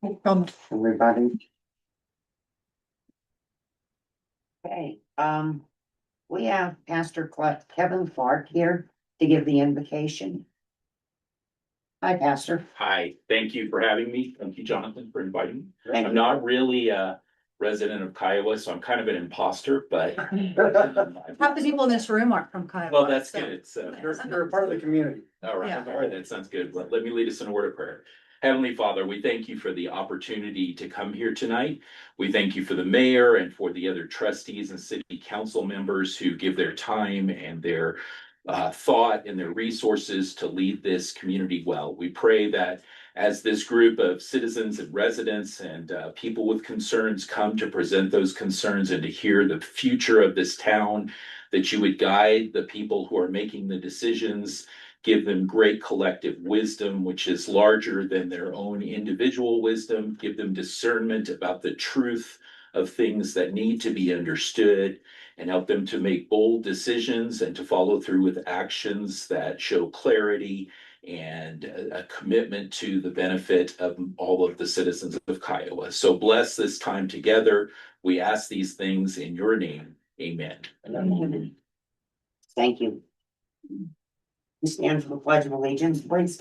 Everybody. Okay, we have Pastor Kevin Clark here to give the invocation. Hi, Pastor. Hi, thank you for having me. Thank you, Jonathan, for inviting me. Thank I'm you. not really a resident of Kiowa, so I'm kind of an imposter, but Half the people in this room aren't from Kiowa. well, that's so- good. It's You're a part of the community. all right. Yeah. All right, that sounds good. Let me lead us in a word of prayer. Heavenly Father, we thank you for the opportunity to come here tonight. We thank you for the mayor and for the other trustees and city council members who give their time and their thought and their resources to lead this community well. We pray that as this group of citizens and residents and people with concerns come to present those concerns and to hear the future of this town, that you would guide the people who are making the decisions, give them great collective wisdom, which is larger than their own individual wisdom, give them discernment about the truth of things that need to be understood, and help them to make bold decisions and to follow through with actions that show clarity and a commitment to the benefit of all of the citizens of Kiowa. So bless this time together. We ask these things in your name. Amen. Thank you. We stand for the Pledge of Allegiance, please.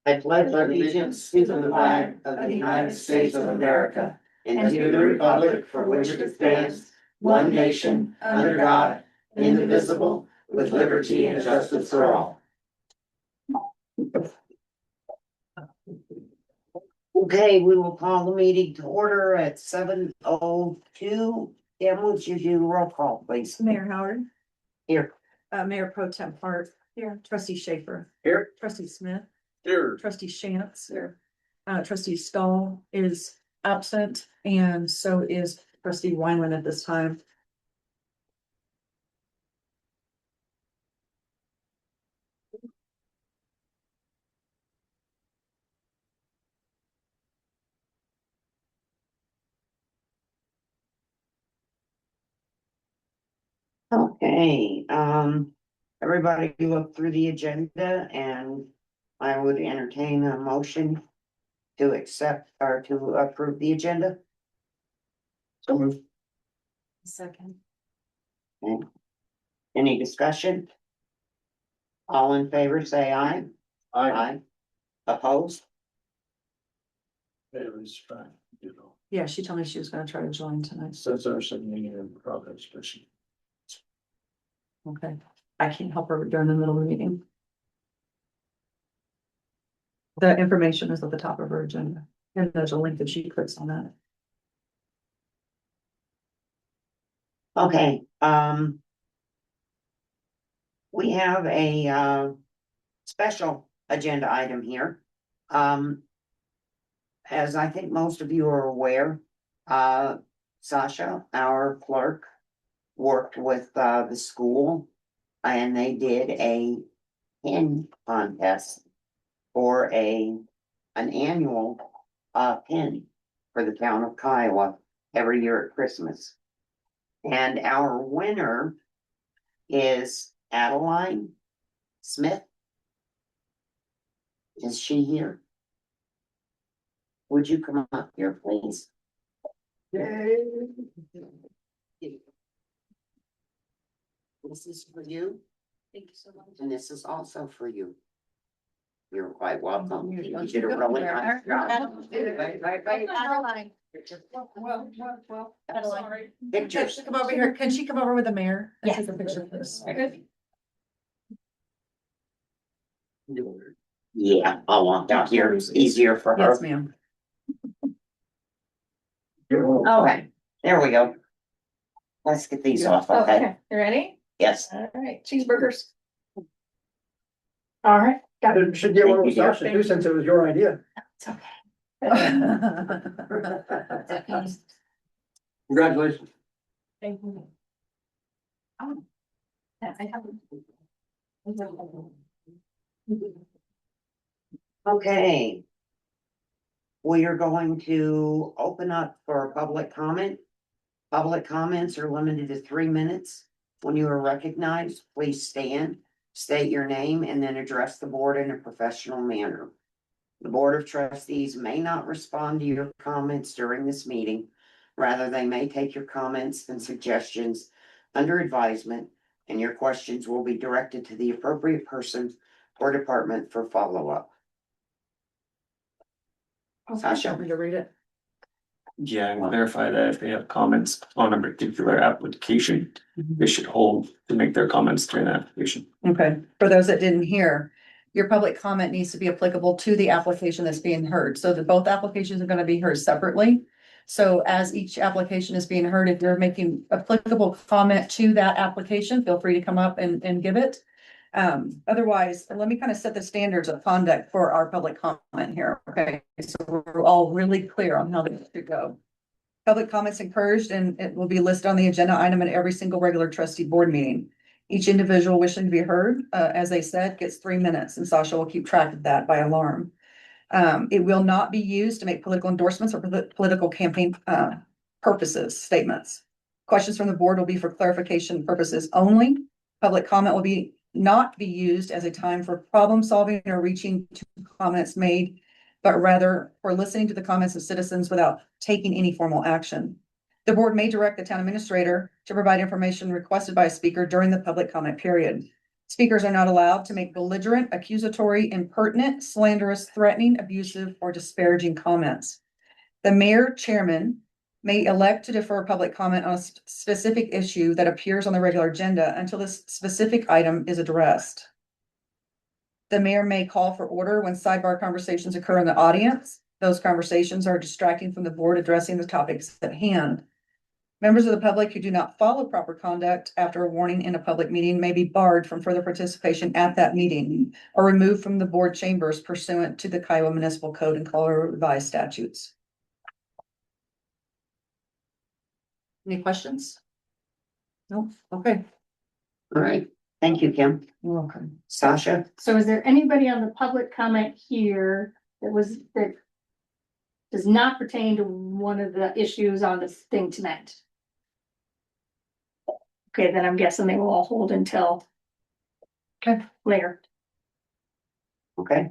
I pledge allegiance to the flag of the United States of America and to the republic for which it stands, one nation, under God, indivisible, with liberty and justice for all. Okay, we will call the meeting to order at 7:02. Em, would you do roll call, please? Mayor Howard, Here. Mayor Pro Tem Hart, here, trustee Schaefer, Here. trustee Smith, Here. trustee Shantz, here. Trustee Stahl is absent, and so is trustee Wineland at this time. Okay, everybody look through the agenda and I would entertain a motion to accept or to approve the agenda. So moved. Second. Any discussion? All in favor, say aye. Aye. Opposed? It was fine, you know, Yeah, she told me she was gonna try to join tonight. since our second meeting in progress, but she. Okay, I can't help her during the middle of the meeting. The information is at the top of her agenda, and there's a link that she clicks on that. Okay, we have a special agenda item here. As I think most of you are aware, Sasha, our clerk, worked with the school and they did a pin contest for an annual pin for the town of Kiowa every year at Christmas. And our winner is Adeline Smith. Is she here? Would you come up here, please? This is for you, Thank you so much. and this is also for you. You're quite welcome. You did a really nice job. Adeline. Well, Adeline. Pictures. Come over here. Can she come over with the mayor? and Yes. take a picture of this? Yeah, I'll walk out here. It's easier for her. Yes, ma'am. Okay, there we go. Let's get these off, okay? You ready? Yes. All right, cheeseburgers. All right, got it. Should get one Thank with you, dear. Sasha too, since it was your idea. It's okay. Congratulations. Thank you. Oh. Yeah, I have. Okay. We are going to open up for public comment. Public comments are limited to 3 minutes. When you are recognized, please stand, State your name and then address the board in a professional manner. The Board of Trustees may not respond to your comments during this meeting. Rather, they may take your comments and suggestions under advisement, and your questions will be directed to the appropriate person or department for follow-up. Sasha? Want me to read it? Yeah, and clarify that if they have comments on a particular application, they should hold to make their comments during the application. Okay, for those that didn't hear, your public comment needs to be applicable to the application that's being heard, so that both applications are gonna be heard separately. So as each application is being heard, if you're making applicable comment to that application, feel free to come up and give it. Otherwise, let me kind of set the standards of conduct for our public comment here, okay? So we're all really clear on how this should go. Public comments encouraged, and it will be listed on the agenda item at every single regular trustee board meeting. Each individual wishing to be heard, as they said, gets 3 minutes, and Sasha will keep track of that by alarm. It will not be used to make political endorsements or political campaign purposes, statements. Questions from the board will be for clarification purposes only. Public comment will not be used as a time for problem solving or reaching to comments made, but rather for listening to the comments of citizens without taking any formal action. The board may direct the town administrator to provide information requested by a speaker during the public comment period. Speakers are not allowed to make belligerent, accusatory, impertinent, slanderous, threatening, abusive, or disparaging comments. The mayor chairman may elect to defer public comment on a specific issue that appears on the regular agenda until this specific item is addressed. The mayor may call for order when sidebar conversations occur in the audience. Those conversations are distracting from the board addressing the topics at hand. Members of the public who do not follow proper conduct after a warning in a public meeting may be barred from further participation at that meeting or removed from the board chambers pursuant to the Kiowa Municipal Code and Colorado Revised Statutes. Any questions? No? Okay, All right, thank you, Kim. you're welcome. Sasha? So is there anybody on the public comment here that does not pertain to one of the issues on this thing tonight? Okay, then I'm guessing they will all hold until Okay. later. Okay,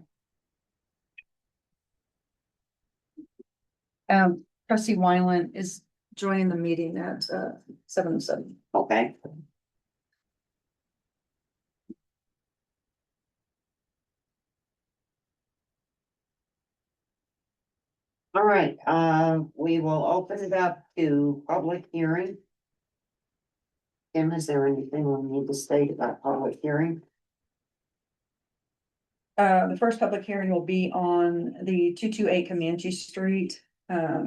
Trustee Wineland is joining the meeting at 7:07. okay. All right, we will open it up to public hearing. Kim, is there anything we need to state about public hearing? The first public hearing will be on the 228 Comanche Street,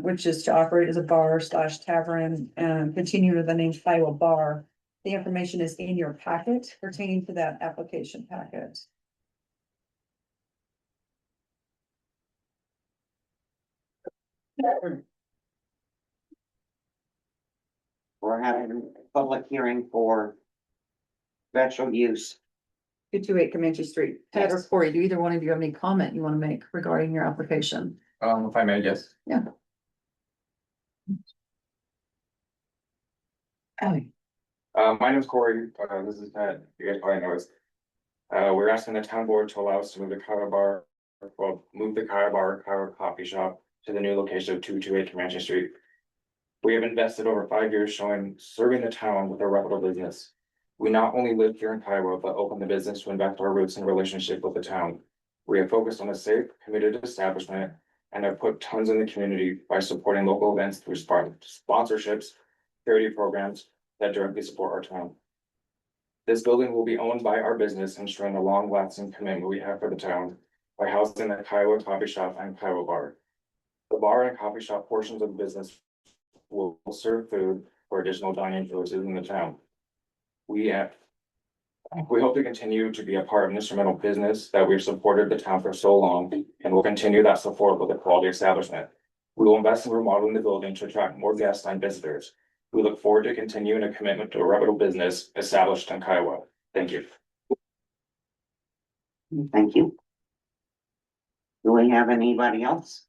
which is to operate as a bar slash tavern and continue with the name Kiowa Bar. The information is in your packet pertaining to that application packet. We're having a public hearing for special use. 228 Comanche Street. Ted or Yes. Corey, do either one of you have any comment you want to make regarding your application? If I may, yes. Ellie. My name is Corey, this is Ted, you guys probably know us. We're asking the town board to allow us to move the Kiowa Bar, move the Kiowa Bar and Kiowa Coffee Shop to the new location of 228 Comanche Street. We have invested over 5 years serving the town with a reputable business. We not only live here in Kiowa, but open the business to invest our roots and relationship with the town. We have focused on a safe, committed establishment and have put tons in the community by supporting local events through sponsorships, charity programs that directly support our town. This building will be owned by our business, ensuring the long-lasting commitment we have for the town by housing the Kiowa Coffee Shop and Kiowa Bar. The bar and coffee shop portions of the business will serve food for additional dining choices in the town. We hope to continue to be a part of an instrumental business that we've supported the town for so long and will continue that support with a quality establishment. We will invest in remodeling the building to attract more guests and visitors. We look forward to continuing a commitment to a reputable business established in Kiowa. Thank you. Thank you. Do we have anybody else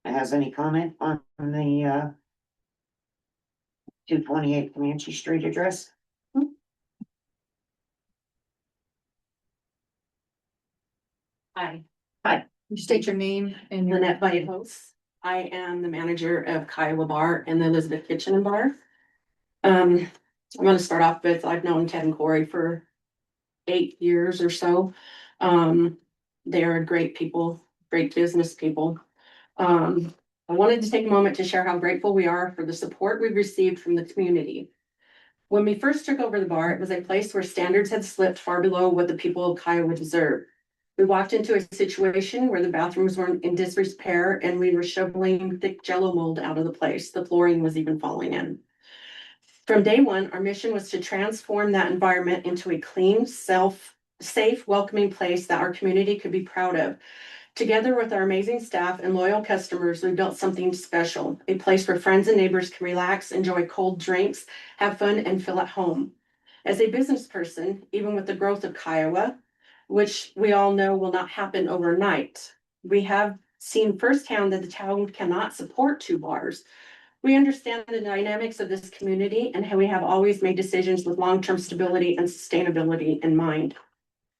that has any comment on the 228 Comanche Street address? Hi, You state your name and your. Lynette Vallejos. I am the manager of Kiowa Bar and the Elizabeth Kitchen and Bar. I'm gonna start off with, I've known Ted and Corey for 8 years or so. They are great people, great business people. I wanted to take a moment to share how grateful we are for the support we've received from the community. When we first took over the bar, it was a place where standards had slipped far below what the people of Kiowa deserve. We walked into a situation where the bathrooms were in disrepair and we were shoveling thick jello mold out of the place. The flooring was even falling in. From day one, our mission was to transform that environment into a clean, safe, welcoming place that our community could be proud of. Together with our amazing staff and loyal customers, we built something special, a place where friends and neighbors can relax, enjoy cold drinks, have fun, and feel at home. As a business person, even with the growth of Kiowa, which we all know will not happen overnight, we have seen firsthand that the town cannot support two bars. We understand the dynamics of this community and how we have always made decisions with long-term stability and sustainability in mind.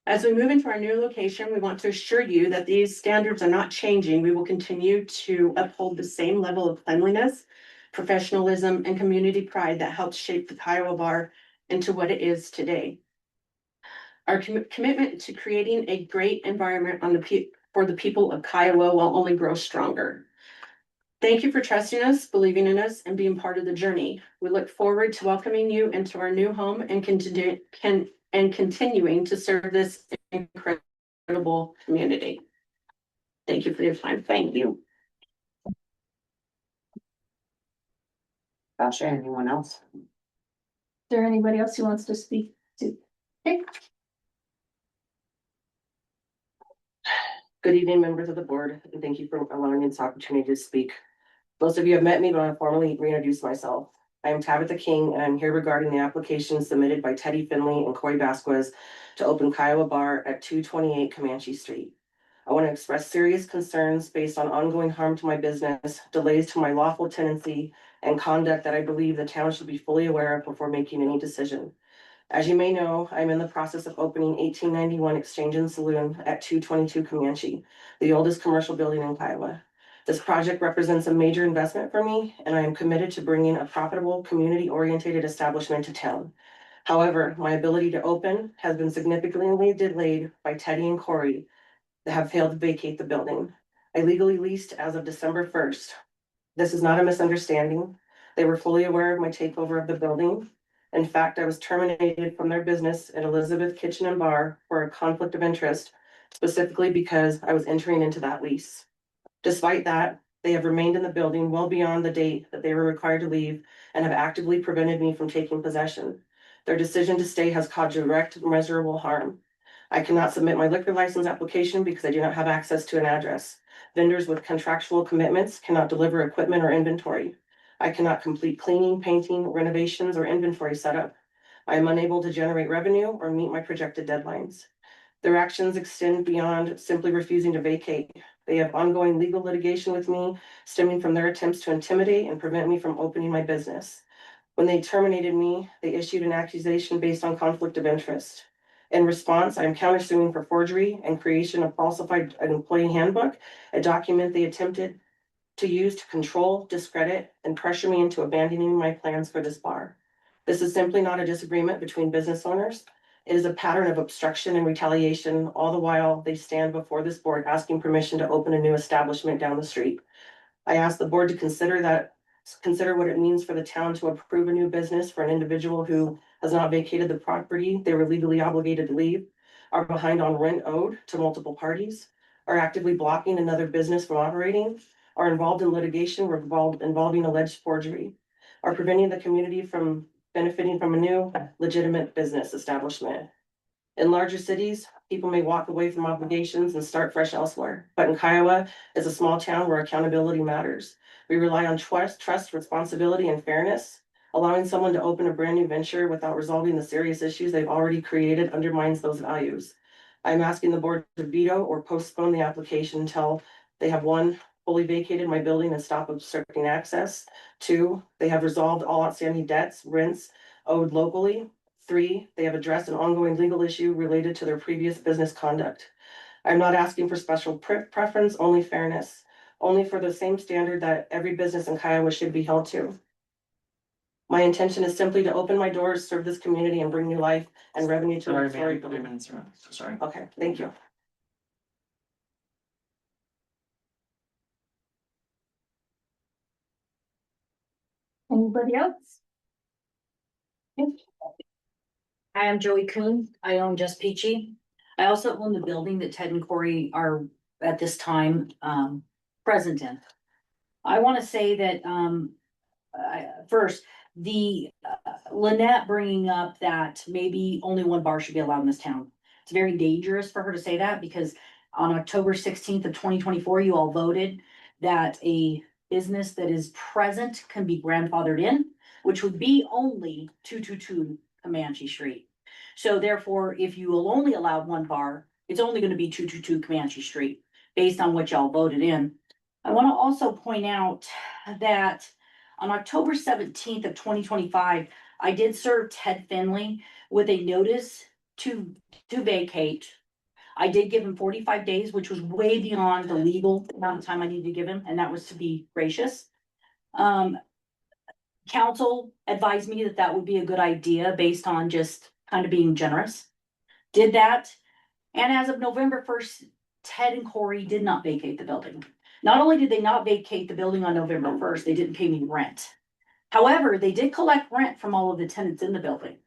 As we move into our new location, we want to assure you that these standards are not changing. We will continue to uphold the same level of cleanliness, professionalism, and community pride that helped shape the Kiowa Bar into what it is today. Our commitment to creating a great environment for the people of Kiowa will only grow stronger. Thank you for trusting us, believing in us, and being part of the journey. We look forward to welcoming you into our new home and continuing to serve this incredible community. Thank you for your time. Thank you. Sasha, anyone else? Is there anybody else who wants to speak to? Okay. Good evening, members of the board, and thank you for allowing me this opportunity to speak. Most of you have met me, but I want to formally reintroduce myself. I am Tabitha King, and I'm here regarding the application submitted by Teddy Finley and Corey Vasquez to open Kiowa Bar at 228 Comanche Street. I want to express serious concerns based on ongoing harm to my business, delays to my lawful tenancy, and conduct that I believe the town should be fully aware of before making any decision. As you may know, I'm in the process of opening 1891 Exchange and Saloon at 222 Comanche, the oldest commercial building in Kiowa. This project represents a major investment for me, and I am committed to bringing a profitable, community-oriented establishment to town. However, my ability to open has been significantly delayed by Teddy and Corey that have failed to vacate the building. I legally leased as of December 1st. This is not a misunderstanding. They were fully aware of my takeover of the building. In fact, I was terminated from their business at Elizabeth Kitchen and Bar for a conflict of interest, specifically because I was entering into that lease. Despite that, they have remained in the building well beyond the date that they were required to leave and have actively prevented me from taking possession. Their decision to stay has caused direct measurable harm. I cannot submit my liquor license application because I do not have access to an address. Vendors with contractual commitments cannot deliver equipment or inventory. I cannot complete cleaning, painting, renovations, or inventory setup. I am unable to generate revenue or meet my projected deadlines. Their actions extend beyond simply refusing to vacate. They have ongoing legal litigation with me, stemming from their attempts to intimidate and prevent me from opening my business. When they terminated me, they issued an accusation based on conflict of interest. In response, I am countersuing for forgery and creation of falsified employee handbook, a document they attempted to use to control, discredit, and pressure me into abandoning my plans for this bar. This is simply not a disagreement between business owners. It is a pattern of obstruction and retaliation, all the while they stand before this board asking permission to open a new establishment down the street. I ask the board to consider what it means for the town to approve a new business for an individual who has not vacated the property they were legally obligated to leave, are behind on rent owed to multiple parties, are actively blocking another business from operating, are involved in litigation involving alleged forgery, are preventing the community from benefiting from a new legitimate business establishment. In larger cities, people may walk away from obligations and start fresh elsewhere. But in Kiowa, it's a small town where accountability matters. We rely on trust, responsibility, and fairness. Allowing someone to open a brand new venture without resolving the serious issues they've already created undermines those values. I'm asking the board to veto or postpone the application until they have, one, fully vacated my building and stop obstructing access. Two, they have resolved all outstanding debts, rents owed locally. Three, they have addressed an ongoing legal issue related to their previous business conduct. I'm not asking for special preference, only fairness, only for the same standard that every business in Kiowa should be held to. My intention is simply to open my doors, serve this community, and bring new life and revenue to Sorry, the story. ma'am, 3 minutes are up. Sorry. Okay, thank you. Anybody else? Hi, I'm Joey Coon. I own Just Peachy. I also own the building that Ted and Corey are at this time present in. I want to say that first, the Lynette bringing up that maybe only one bar should be allowed in this town. It's very dangerous for her to say that because on October 16th of 2024, you all voted that a business that is present can be grandfathered in, which would be only 222 Comanche Street. So therefore, if you will only allow one bar, it's only gonna be 222 Comanche Street, based on what y'all voted in. I wanna also point out that on October 17th of 2025, I did serve Ted Finley with a notice to vacate. I did give him 45 days, which was way beyond the legal amount of time I needed to give him, and that was to be gracious. Council advised me that that would be a good idea based on just kind of being generous. Did that, and as of November 1st, Ted and Corey did not vacate the building. Not only did they not vacate the building on November 1st, they didn't pay me rent. However, they did collect rent from all of the tenants in the building.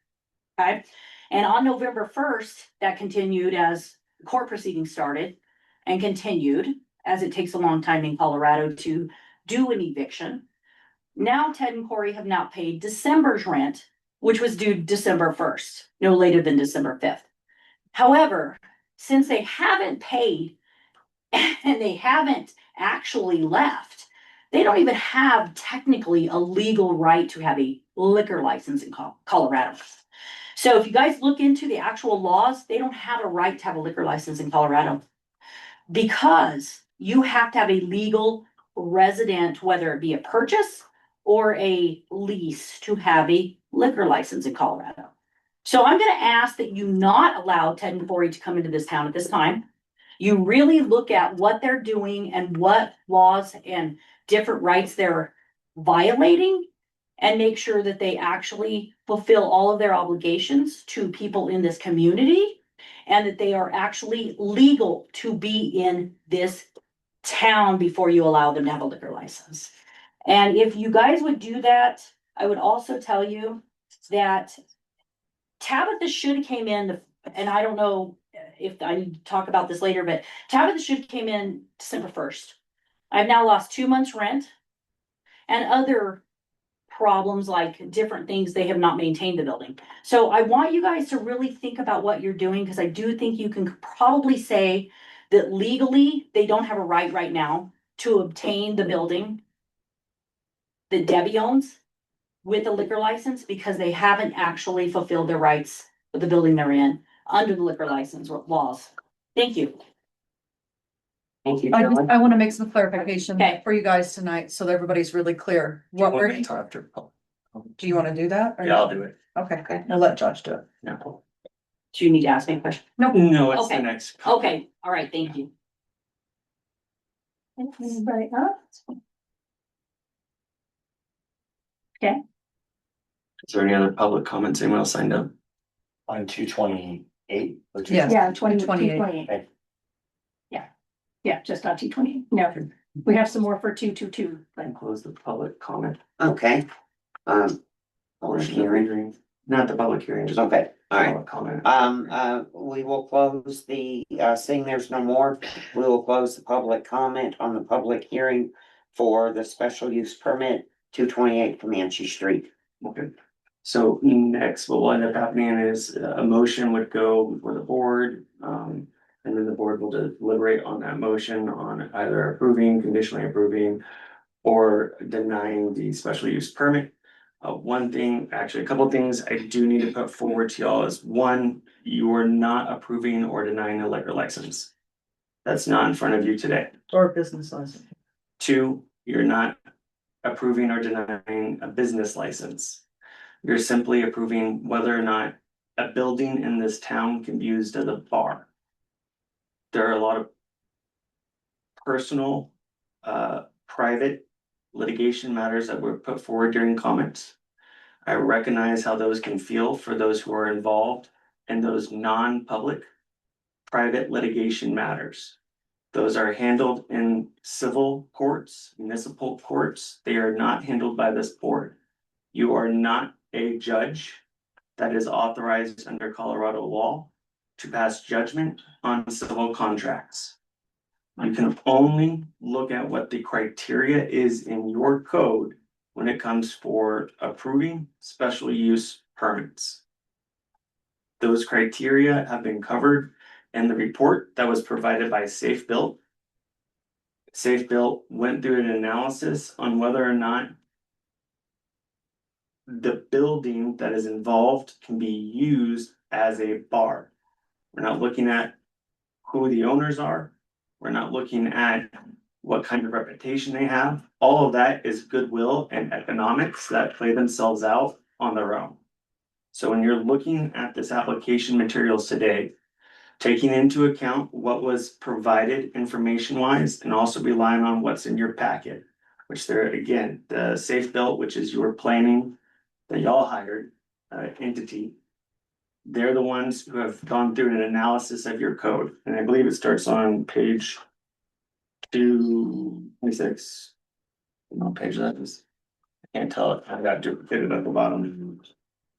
Okay, and on November 1st, that continued as court proceedings started and continued, as it takes a long time in Colorado to do an eviction. Now Ted and Corey have not paid December's rent, which was due December 1st, no later than December 5th. However, since they haven't paid and they haven't actually left, they don't even have technically a legal right to have a liquor license in Colorado. So if you guys look into the actual laws, they don't have a right to have a liquor license in Colorado because you have to have a legal resident, whether it be a purchase or a lease, to have a liquor license in Colorado. So I'm gonna ask that you not allow Ted and Corey to come into this town at this time. You really look at what they're doing and what laws and different rights they're violating and make sure that they actually fulfill all of their obligations to people in this community and that they are actually legal to be in this town before you allow them to have a liquor license. And if you guys would do that, I would also tell you that Tabitha should have came in, and I don't know if I need to talk about this later, but Tabitha should have came in December 1st. I've now lost 2 months rent and other problems like different things. They have not maintained the building. So I want you guys to really think about what you're doing because I do think you can probably say that legally they don't have a right now to obtain the building that Debbie owns with a liquor license because they haven't actually fulfilled their rights with the building they're in under the liquor license laws. Thank you. Thank you, I Joey. want to make some clarification Okay. for you guys tonight, so that everybody's really clear. Do you What want we're, me to talk after? do you want to do that? or- Yeah, I'll do it. Okay, I'll let Josh do it. No. Do you need to ask me a question? No, it's the Okay. next. Okay, all right, thank you. Anybody else? Is there any other public comments? Anyone else signed up? On 228. Yes. Yeah, 28. Okay. Yeah, just on T20. No, we have some more for 222, but And close the public comment. Okay. Public hearing. Not the public hearing, just. Okay, all right. Public comment. We will close the, seeing there's no more, we will close the public comment on the public hearing for the special use permit, 228 Comanche Street. Okay. So next, what will end up happening is a motion would go before the board, and then the board will deliberate on that motion on either approving, conditionally approving, or denying the special use permit. One thing, actually, a couple of things I do need to put forward to y'all is one, you are not approving or denying a liquor license. That's not in front of you today. Or business license. Two, you're not approving or denying a business license. You're simply approving whether or not a building in this town can be used as a bar. there are a lot of personal, private litigation matters that were put forward during comments. I recognize how those can feel for those who are involved in those non-public private litigation matters. Those are handled in civil courts, municipal courts. They are not handled by this board. You are not a judge that is authorized under Colorado law to pass judgment on civil contracts. You can only look at what the criteria is in your code when it comes for approving special use permits. Those criteria have been covered in the report that was provided by Safe Built. Safe Built went through an analysis on whether or not the building that is involved can be used as a bar. We're not looking at who the owners are. We're not looking at what kind of reputation they have. All of that is goodwill and economics that play themselves out on their own. So when you're looking at this application materials today, taking into account what was provided information wise and also relying on what's in your packet, which there again, the Safe Built, which is your planning that y'all hired entity. They're the ones who have gone through an analysis of your code. And I believe it starts on page 226. What page that is? I can't tell it. I've got duplicated at the bottom.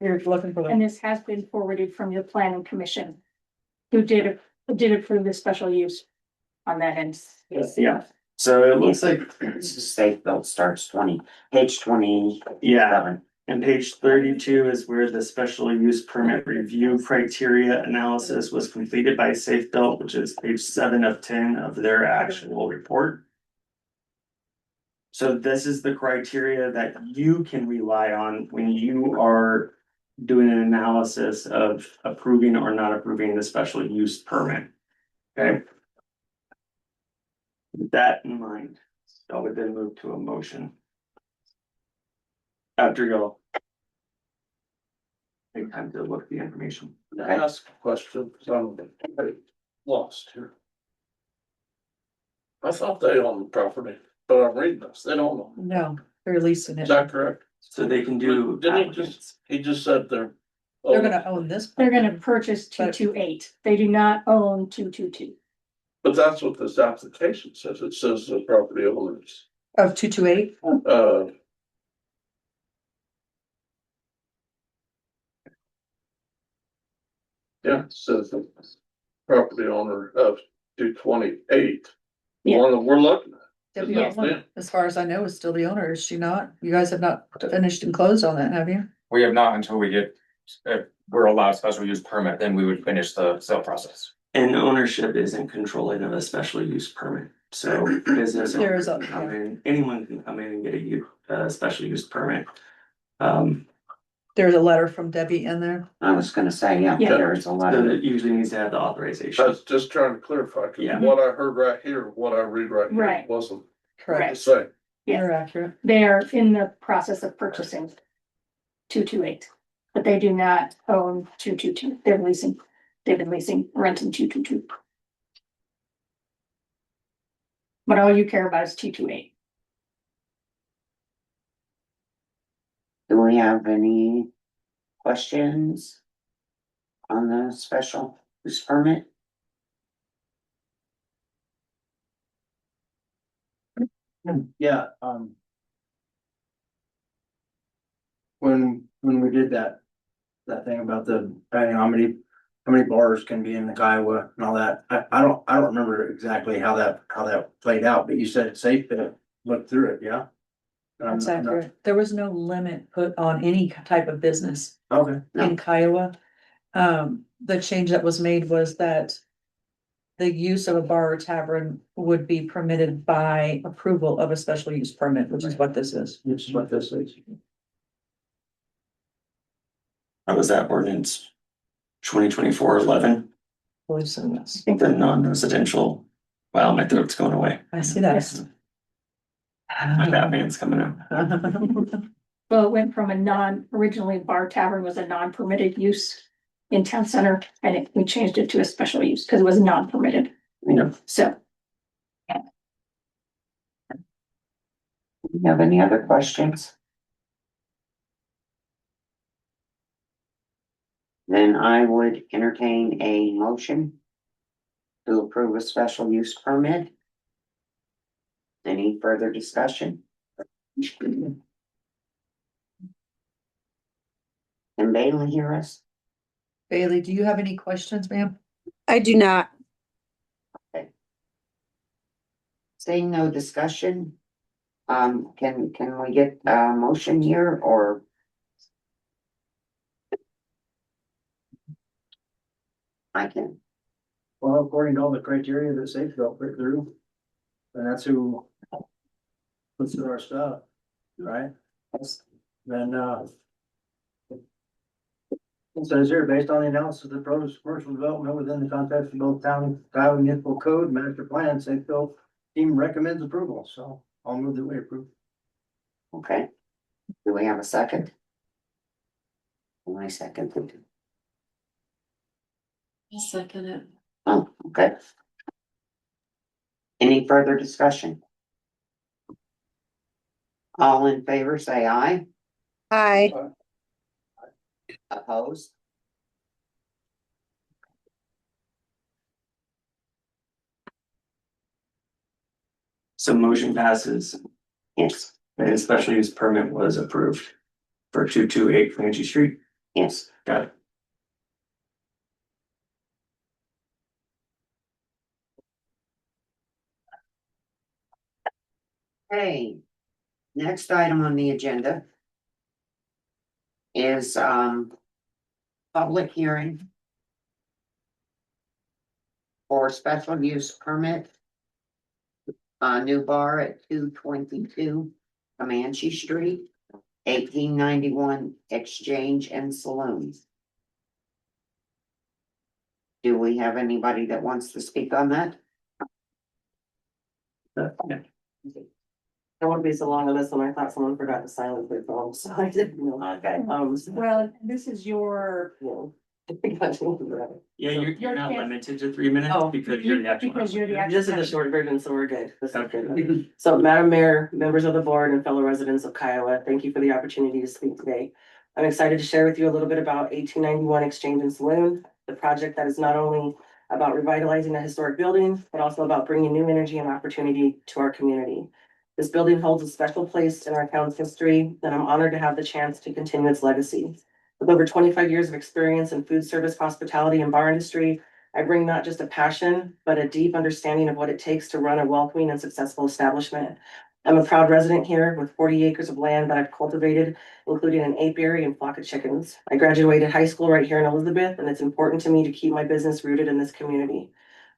You're looking for And the, this has been forwarded from the planning commission. Who did approve the special use on that end. Yeah, so it looks like, Safe Built starts page 27. yeah, and page 32 is where the special use permit review criteria analysis was completed by Safe Built, which is page 7 of 10 of their actual report. So this is the criteria that you can rely on when you are doing an analysis of approving or not approving the special use permit. Okay? With that in mind, I would then move to a motion. After y'all take time to look at the information. Can I ask a question, because I'm lost here. I thought they owned the property, but I'm reading this, they don't own no, they're leasing it, it. is that correct? So they can do. Didn't he just said they're. They're gonna own this. They're gonna property. purchase 228. They do not own 222. But that's what this application says, it says the property owners, Of 228, yeah, it says the property owner of 228. The Yeah. one that we're looking at. Debbie, Yes, one, ma'am. as far as I know, is still the owner, is she not? You guys have not finished and closed on that, have you? We have not until we get, if we're allowed a special use permit, then we would finish the sale process. And ownership isn't controlling of a special use permit, so business There is owners a- can come in, anyone can come in and get a special use permit. There's a letter from Debbie in there. I was gonna say, yeah, Yeah. there's a So letter. it usually needs to have the I authorization. was just trying to clarify, Yeah. because what I heard right here, what I read right here Right. wasn't the Correct. same. Yes. You're accurate. They are in the process of purchasing 228, but they do not own 222. They're leasing, they've been leasing, renting 222. But all you care about is 228. Do we have any questions on the special use permit? Yeah, when we did that thing about the, I know how many bars can be in the Kiowa and all that, I don't remember exactly how that played out, but you said it's safe to look through it, yeah? That's I'm not- accurate. There was no limit put on any type of business Okay, in Kiowa. The change that was made was that the use of a bar or tavern would be permitted by approval of a special use permit, which is what this is. which is what this is. How was that ordinance? 2024-11, I believe so, yes. the non-residential, wow, my throat's going away. I see that. Yes. My Batman's coming out. Well, it went from originally bar tavern was a non-permitted use in town center, and we changed it to a special use because it was non-permitted. Yeah. So, You have any other questions? Then I would entertain a motion to approve a special use permit. Any further discussion? Can Bailey hear us? Bailey, do you have any questions, ma'am? I do not. Saying no discussion, can we get a motion here or? I can, Well, according to all the criteria that Safe built put through, and that's who puts through our stuff, right? Then, it says here, based on the analysis of the proposed commercial development within the context of both town, Iowa municipal code, master plan, Safe built team recommends approval, so I'll move that we approve. okay. Do we have a second? My second. Second it. Oh, okay. Any further discussion? All in favor, say aye. Hi. Opposed? So motion passes Yes, and special use permit was approved for 228 Comanche Street. yes. Got it. Okay. Next item on the agenda is, public hearing for special use permit. New bar at 222 Comanche Street, 1891 Exchange and Saloon. Do we have anybody that wants to speak on that? I won't be so long on this one. I thought someone forgot to silence their phone, so I didn't know. Okay. well, this is your, Yeah, you're Your not chance. limited to 3 minutes Oh. because you're the actual. because you're the applicant. This is the short version, so we're good. This is Okay. good. So, Madam Mayor, members of the board and fellow residents of Kiowa, thank you for the opportunity to speak today. I'm excited to share with you a little bit about 1891 Exchange and Saloon, the project that is not only about revitalizing a historic building, but also about bringing new energy and opportunity to our community. This building holds a special place in our town's history, and I'm honored to have the chance to continue its legacy. With over 25 years of experience in food service, hospitality, and bar industry, I bring not just a passion, but a deep understanding of what it takes to run a welcoming and successful establishment. I'm a proud resident here with 40 acres of land that I've cultivated, including an apiary and flock of chickens. I graduated high school right here in Elizabeth, and it's important to me to keep my business rooted in this community.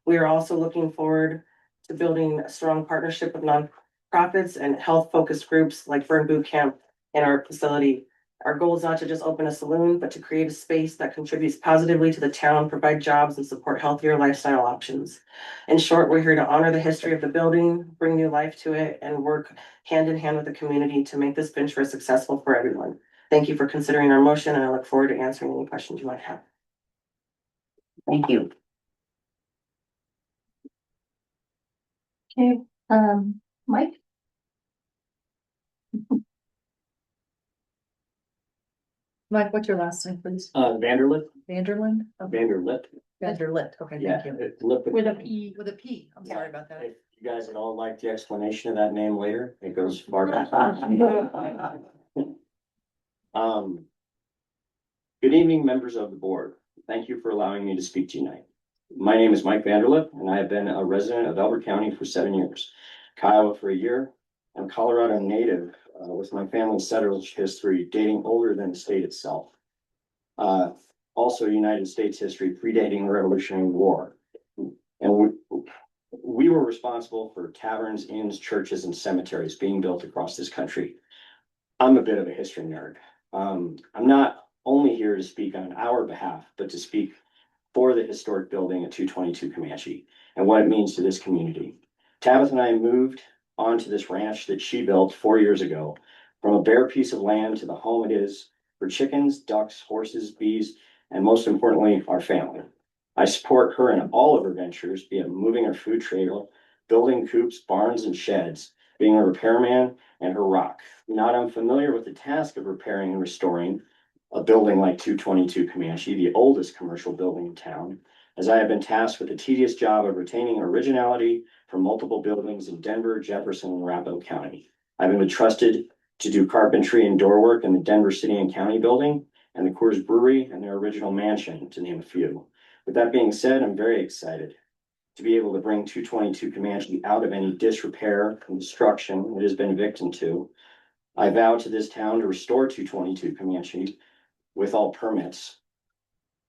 We are also looking forward to building a strong partnership with nonprofits and health-focused groups like Burn Boot Camp in our facility. Our goal is not to just open a saloon, but to create a space that contributes positively to the town, provide jobs, and support healthier lifestyle options. In short, we're here to honor the history of the building, bring new life to it, and work hand in hand with the community to make this venture successful for everyone. Thank you for considering our motion, and I look forward to answering any questions you might have. Thank you. okay, Mike? Mike, what's your last name, please? Vanderlip, Vanderland? Okay. Vanderlip. Vanderlit, okay, Yeah, thank you. it- lip. With a P. With a P, I'm sorry about that. If you guys would all like the explanation of that name later, it goes far back. Um. Good evening, members of the board. Thank you for allowing me to speak to you tonight. My name is Mike Vanderlip, and I have been a resident of Elbert County for 7 years, Kiowa for a year. I'm Colorado native, with my family's settled history dating older than the state itself. Also United States history predating the Revolutionary War. And we were responsible for taverns, inns, churches, and cemeteries being built across this country. I'm a bit of a history nerd. I'm not only here to speak on our behalf, but to speak for the historic building at 222 Comanche and what it means to this community. Tabitha and I moved onto this ranch that she built 4 years ago, from a bare piece of land to the home it is for chickens, ducks, horses, bees, and most importantly, our family. I support her in all of her ventures, be it moving her food trailer, building coops, barns, and sheds, being a repairman, and her rock. Not unfamiliar with the task of repairing and restoring a building like 222 Comanche, the oldest commercial building in town, as I have been tasked with the tedious job of retaining originality for multiple buildings in Denver, Jefferson, and Arapahoe County. I've been entrusted to do carpentry and door work in the Denver City and County building and the Coors Brewery and their original mansion, to name a few. With that being said, I'm very excited to be able to bring 222 Comanche out of any disrepair and destruction it has been victim to. I vow to this town to restore 222 Comanche with all permits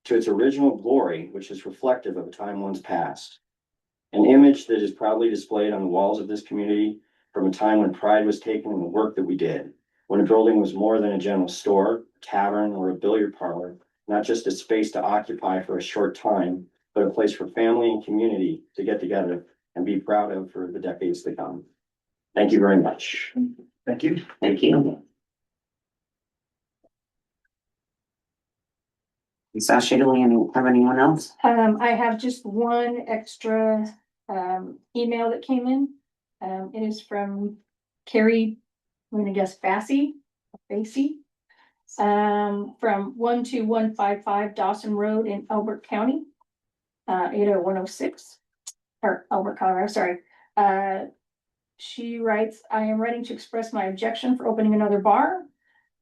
to its original glory, which is reflective of a time once past. An image that is proudly displayed on the walls of this community from a time when pride was taken in the work that we did, when a building was more than a general store, tavern, or a billiard parlor, not just a space to occupy for a short time, but a place for family and community to get together and be proud of for the decades to come. Thank you very much. Thank you. Thank you. Sasha, do we have anyone else? I have just one extra, email that came in. It is from Carrie, I'm gonna guess Fassy, from 12155 Dawson Road in Elbert County. 80106, or Elbert, Colorado, sorry. She writes, I am writing to express my objection for opening another bar.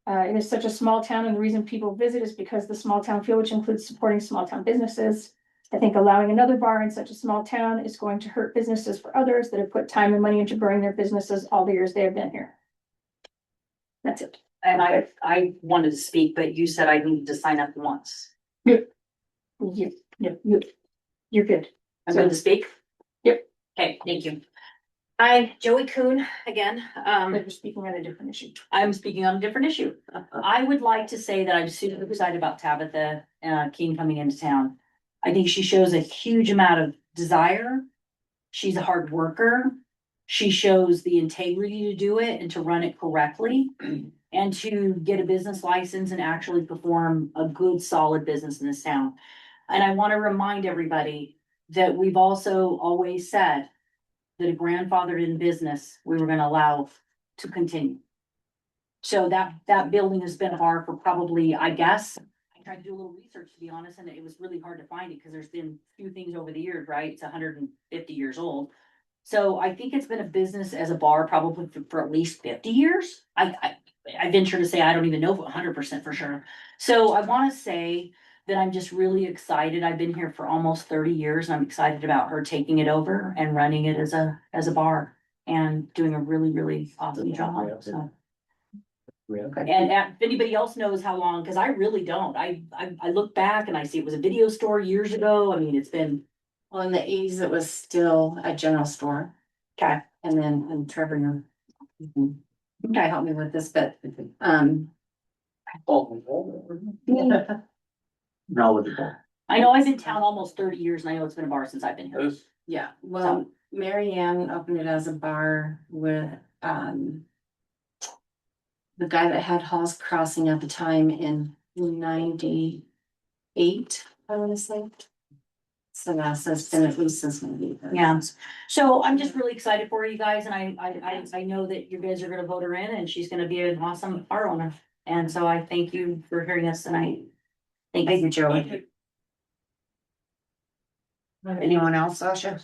It is such a small town, and the reason people visit is because the small town feel, which includes supporting small town businesses. I think allowing another bar in such a small town is going to hurt businesses for others that have put time and money into growing their businesses all the years they have been here. That's it. And I wanted to speak, but you said I needed to sign up once. You're good. I'm going to speak? Yep. Okay, thank you. Hi, Joey Kuhn again. But you're speaking on a different issue. I'm speaking on a different issue. I would like to say that I'm super excited about Tabitha King coming into town. I think she shows a huge amount of desire. She's a hard worker. She shows the integrity to do it and to run it correctly and to get a business license and actually perform a good, solid business in this town. And I want to remind everybody that we've also always said that a grandfathered in business, we were gonna allow to continue. So that building has been a bar for probably, I guess, I tried to do a little research, to be honest, and it was really hard to find it, because there's been a few things over the years, right? It's 150 years old. So I think it's been a business as a bar probably for at least 50 years. I venture to say, I don't even know 100% for sure. So I wanna say that I'm just really excited. I've been here for almost 30 years, and I'm excited about her taking it over and running it as a bar and doing a really, really awesome job, so. And if anybody else knows how long, because I really don't. I look back and I see it was a video store years ago. I mean, it's been. Well, in the eighties, it was still a general store. Okay. And then, and Trevor, Okay. help me with this, but, Knowledgeable. I know I've been in town almost 30 years, and I know it's been a bar since I've been here. yeah, well, Mary Ann opened it as a bar with, the guy that had Hall's Crossing at the time in 98, I wanna say. So that's been at least since maybe. Yeah, so I'm just really excited for you guys, and I know that you guys are gonna vote her in, and she's gonna be an awesome bar owner. And so I thank you for hearing us tonight. Thank you, Joey. Anyone else, Sasha?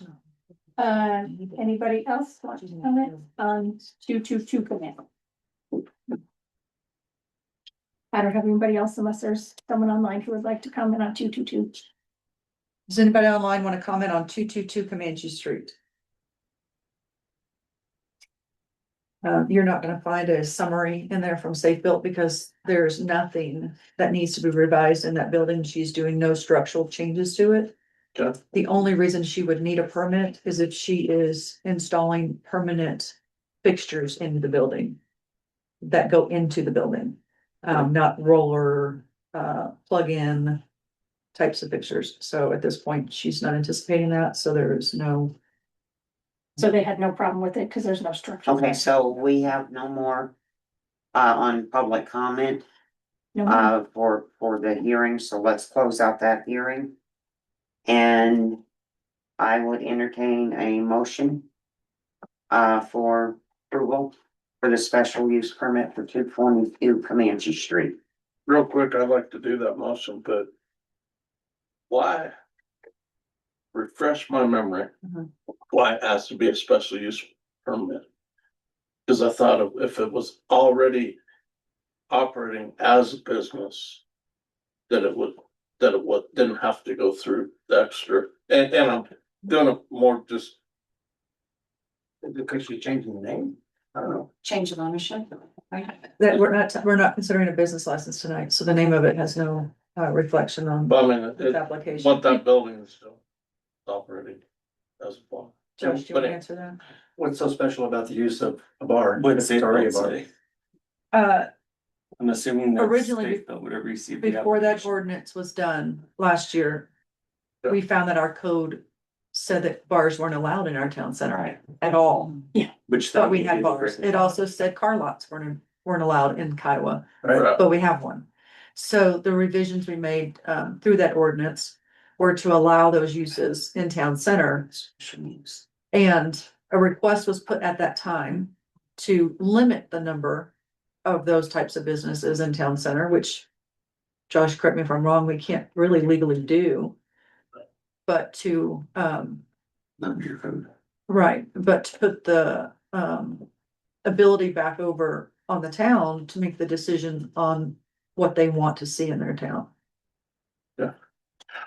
Anybody else want to comment on 222 command? I don't have anybody else unless there's someone online who would like to comment on 222. Does anybody online want to comment on 222 Comanche Street? You're not gonna find a summary in there from Safe Built, because there's nothing that needs to be revised in that building. She's doing no structural changes to it. Okay. The only reason she would need a permit is if she is installing permanent fixtures into the building that go into the building, not roller, plug-in types of fixtures. So at this point, she's not anticipating that, so there is no. So they had no problem with it because there's no structure. Okay, so we have no more on public comment No more. for the hearing, so let's close out that hearing. And I would entertain a motion for approval for the special use permit for 222 Comanche Street. Real quick, I'd like to do that motion, but why? Refresh my memory. Mhm. Why it has to be a special use permit? Cause I thought if it was already operating as a business, that it would, didn't have to go through the extra, and I'm gonna more just. Because you're changing the name, I don't know. Change of ownership. That we're not considering a business license tonight, so the name of it has no reflection on But I mean, the it, application. what that building is still operating as a bar. Josh, do you want to answer that? What's so special about the use of a bar? What's It's already a bar. say? Uh, I'm assuming that Originally, state bill would have received. before that ordinance was done last year, we found that our code said that bars weren't allowed in our town center at all. Which. But we had bars. It also said car lots weren't allowed in Kiowa, Right, but we have one. So the revisions we made through that ordinance were to allow those uses in town center. And a request was put at that time to limit the number of those types of businesses in town center, which, Josh, correct me if I'm wrong, we can't really legally do. But to, Not your code. right, but to put the ability back over on the town to make the decision on what they want to see in their town.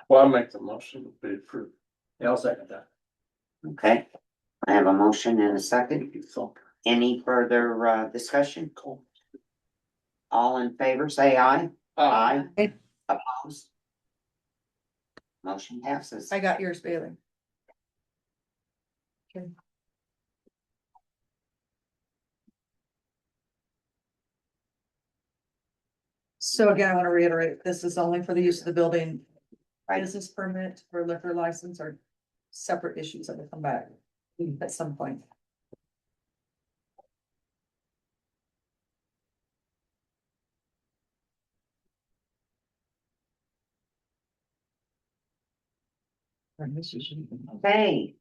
Well, I make the motion to be approved. yeah, I'll second that. Okay, I have a motion and a second. Any further discussion? All in favor, say aye. Aye. Opposed? Motion passes. I got yours, Bailey. Okay. So again, I want to reiterate, this is only for the use of the building. Right. Business permit or liquor license are separate issues that will come back at some point. Okay.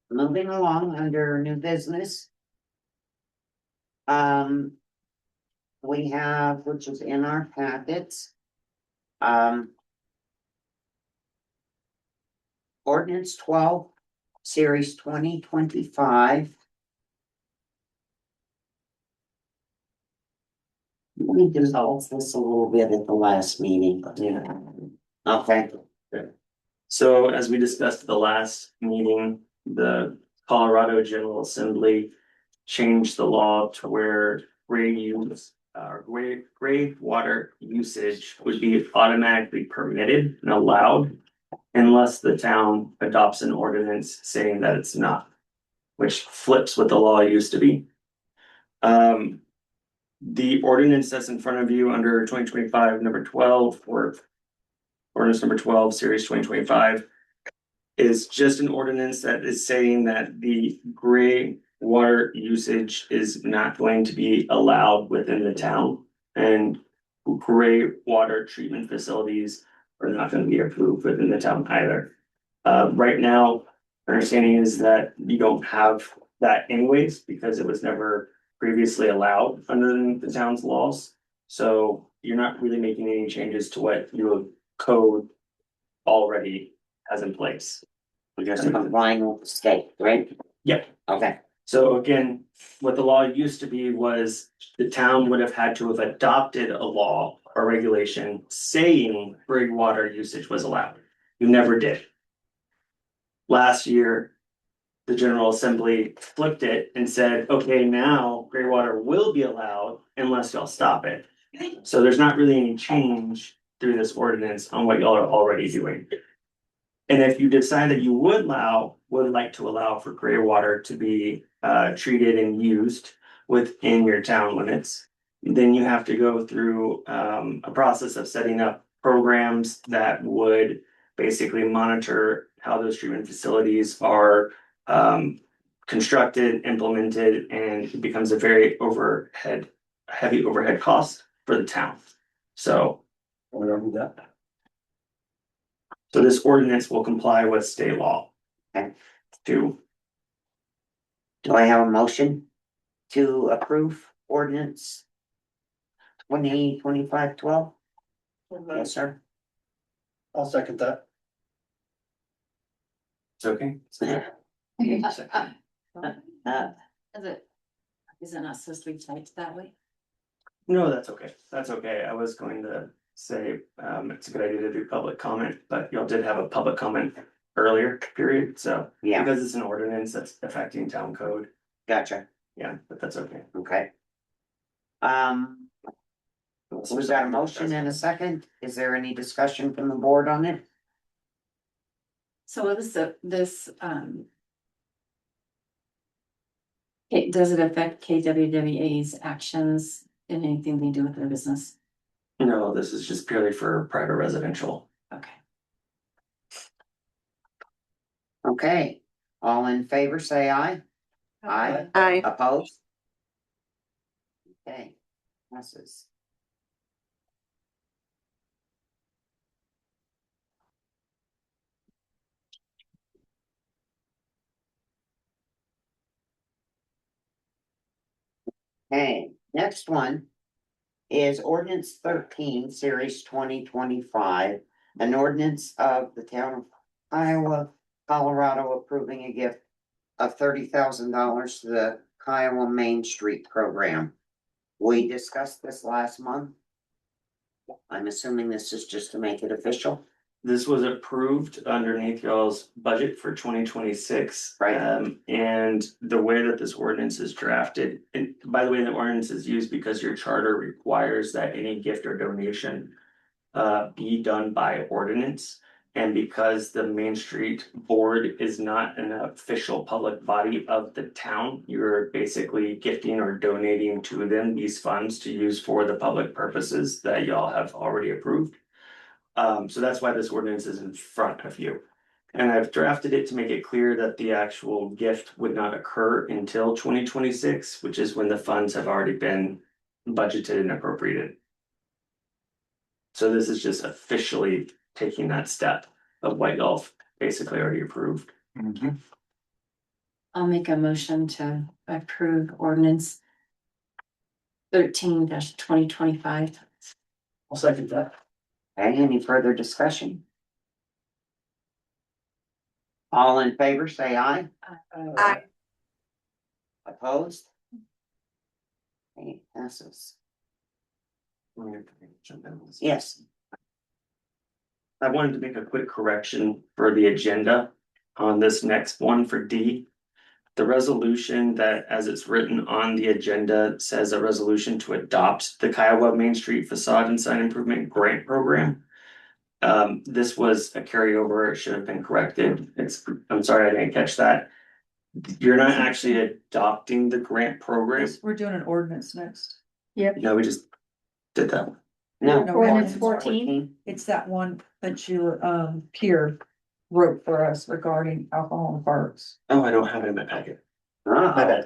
Moving along under new business. We have, which is in our packets. Ordinance 12, series 2025. We dissolved this a little bit at the last meeting, but okay. So as we discussed at the last meeting, the Colorado General Assembly changed the law to where gray water usage would be automatically permitted and allowed unless the town adopts an ordinance saying that it's not, which flips what the law used to be. The ordinance that's in front of you under 2025 number 12 or ordinance number 12 series 2025 is just an ordinance that is saying that the gray water usage is not going to be allowed within the town, and gray water treatment facilities are not going to be approved within the town either. Right now, our understanding is that you don't have that anyways, because it was never previously allowed under the town's laws. So you're not really making any changes to what your code already has in place. I guess complying with the state, right? Yep. Okay. So again, what the law used to be was the town would have had to have adopted a law or regulation saying gray water usage was allowed. You never did. Last year, the General Assembly flipped it and said, okay, now gray water will be allowed unless y'all stop it. So there's not really any change through this ordinance on what y'all are already doing. And if you decide that you would like to allow for gray water to be treated and used within your town limits, then you have to go through a process of setting up programs that would basically monitor how those treatment facilities are constructed, implemented, and it becomes a very heavy overhead cost for the town. So We don't do that. So this ordinance will comply with state law. Okay. To, Do I have a motion to approve ordinance 2025-12? Yes, sir. I'll second that. it's okay. Uh, Is it not supposed to be typed that way? No, that's okay. That's okay. I was going to say, it's a good idea to do public comment, but y'all did have a public comment earlier period, so. Yeah. Because it's an ordinance that's affecting town code, Gotcha, yeah, but that's okay. okay. So we've got a motion and a second. Is there any discussion from the board on it? So does it affect KWWA's actions in anything they do with their business? No, this is just purely for private residential. Okay. Okay, all in favor, say aye. Aye. Aye. Opposed? Okay, passes. Okay, next one is ordinance 13, series 2025. An ordinance of the town of Iowa, Colorado approving a gift of $30,000 to the Kiowa Main Street program. We discussed this last month. I'm assuming this is just to make it official. This was approved underneath y'all's budget for 2026. Right. And the way that this ordinance is drafted, and by the way, the ordinance is used because your charter requires that any gift or donation be done by ordinance. And because the Main Street Board is not an official public body of the town, you're basically gifting or donating to them these funds to use for the public purposes that y'all have already approved. So that's why this ordinance is in front of you. And I've drafted it to make it clear that the actual gift would not occur until 2026, which is when the funds have already been budgeted and appropriated. So this is just officially taking that step of what y'all basically already approved. I'll make a motion to approve ordinance 13-2025. I'll second that. Okay, any further discussion? All in favor, say aye. Aye. Opposed? Okay, passes. Yes, I wanted to make a quick correction for the agenda on this next one for D. The resolution that, as it's written on the agenda, says a resolution to adopt the Kiowa Main Street Facade and Sign Improvement Grant Program. This was a carryover, it should have been corrected. I'm sorry, I didn't catch that. You're not actually adopting the grant program. We're doing an ordinance next. No, we just did that one. no. No, Ordinance ordinance 14. It's that one that your peer wrote for us regarding alcohol in parks. Oh, I don't have it in my packet. Uh-oh. My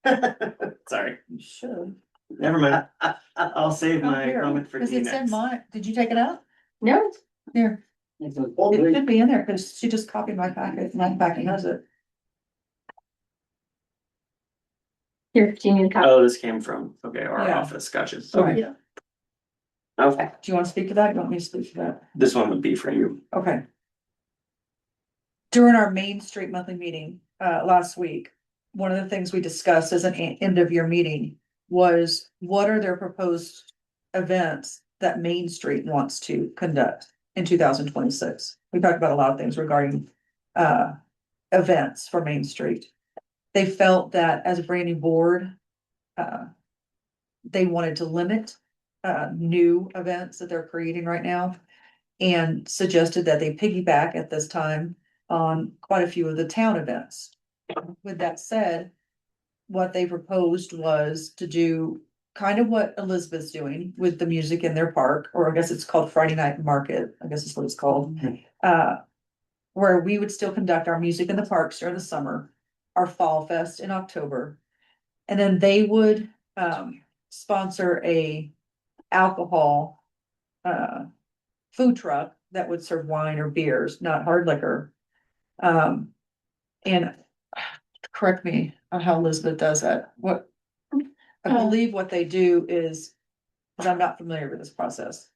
bad. Sorry, You should. never mind. I'll save Oh, my here, comment for cause D it said next. mine. Did you take it out? No, Here, it should be in there, cause she just copied my packet, my packet has it. here, do you need a copy? Oh, this came from, okay, our Yeah. office, gotcha. Right. Okay, Okay, Do you wanna speak to that? You want me to speak to that? this one would be for you. Okay. During our Main Street monthly meeting, last week, one of the things we discussed as an end of year meeting was what are their proposed events that Main Street wants to conduct in 2026? We talked about a lot of things regarding, events for Main Street. They felt that as a brand new board, they wanted to limit, new events that they're creating right now. And suggested that they piggyback at this time on quite a few of the town events. With that said, what they proposed was to do kind of what Elizabeth's doing with the music in their park, or I guess it's called Friday Night Market, I guess is what it's called. Where we would still conduct our music in the parks during the summer, our Fall Fest in October. And then they would sponsor a alcohol food truck that would serve wine or beers, not hard liquor. And correct me on how Elizabeth does that. What, I believe what they do is, because I'm not familiar with this process,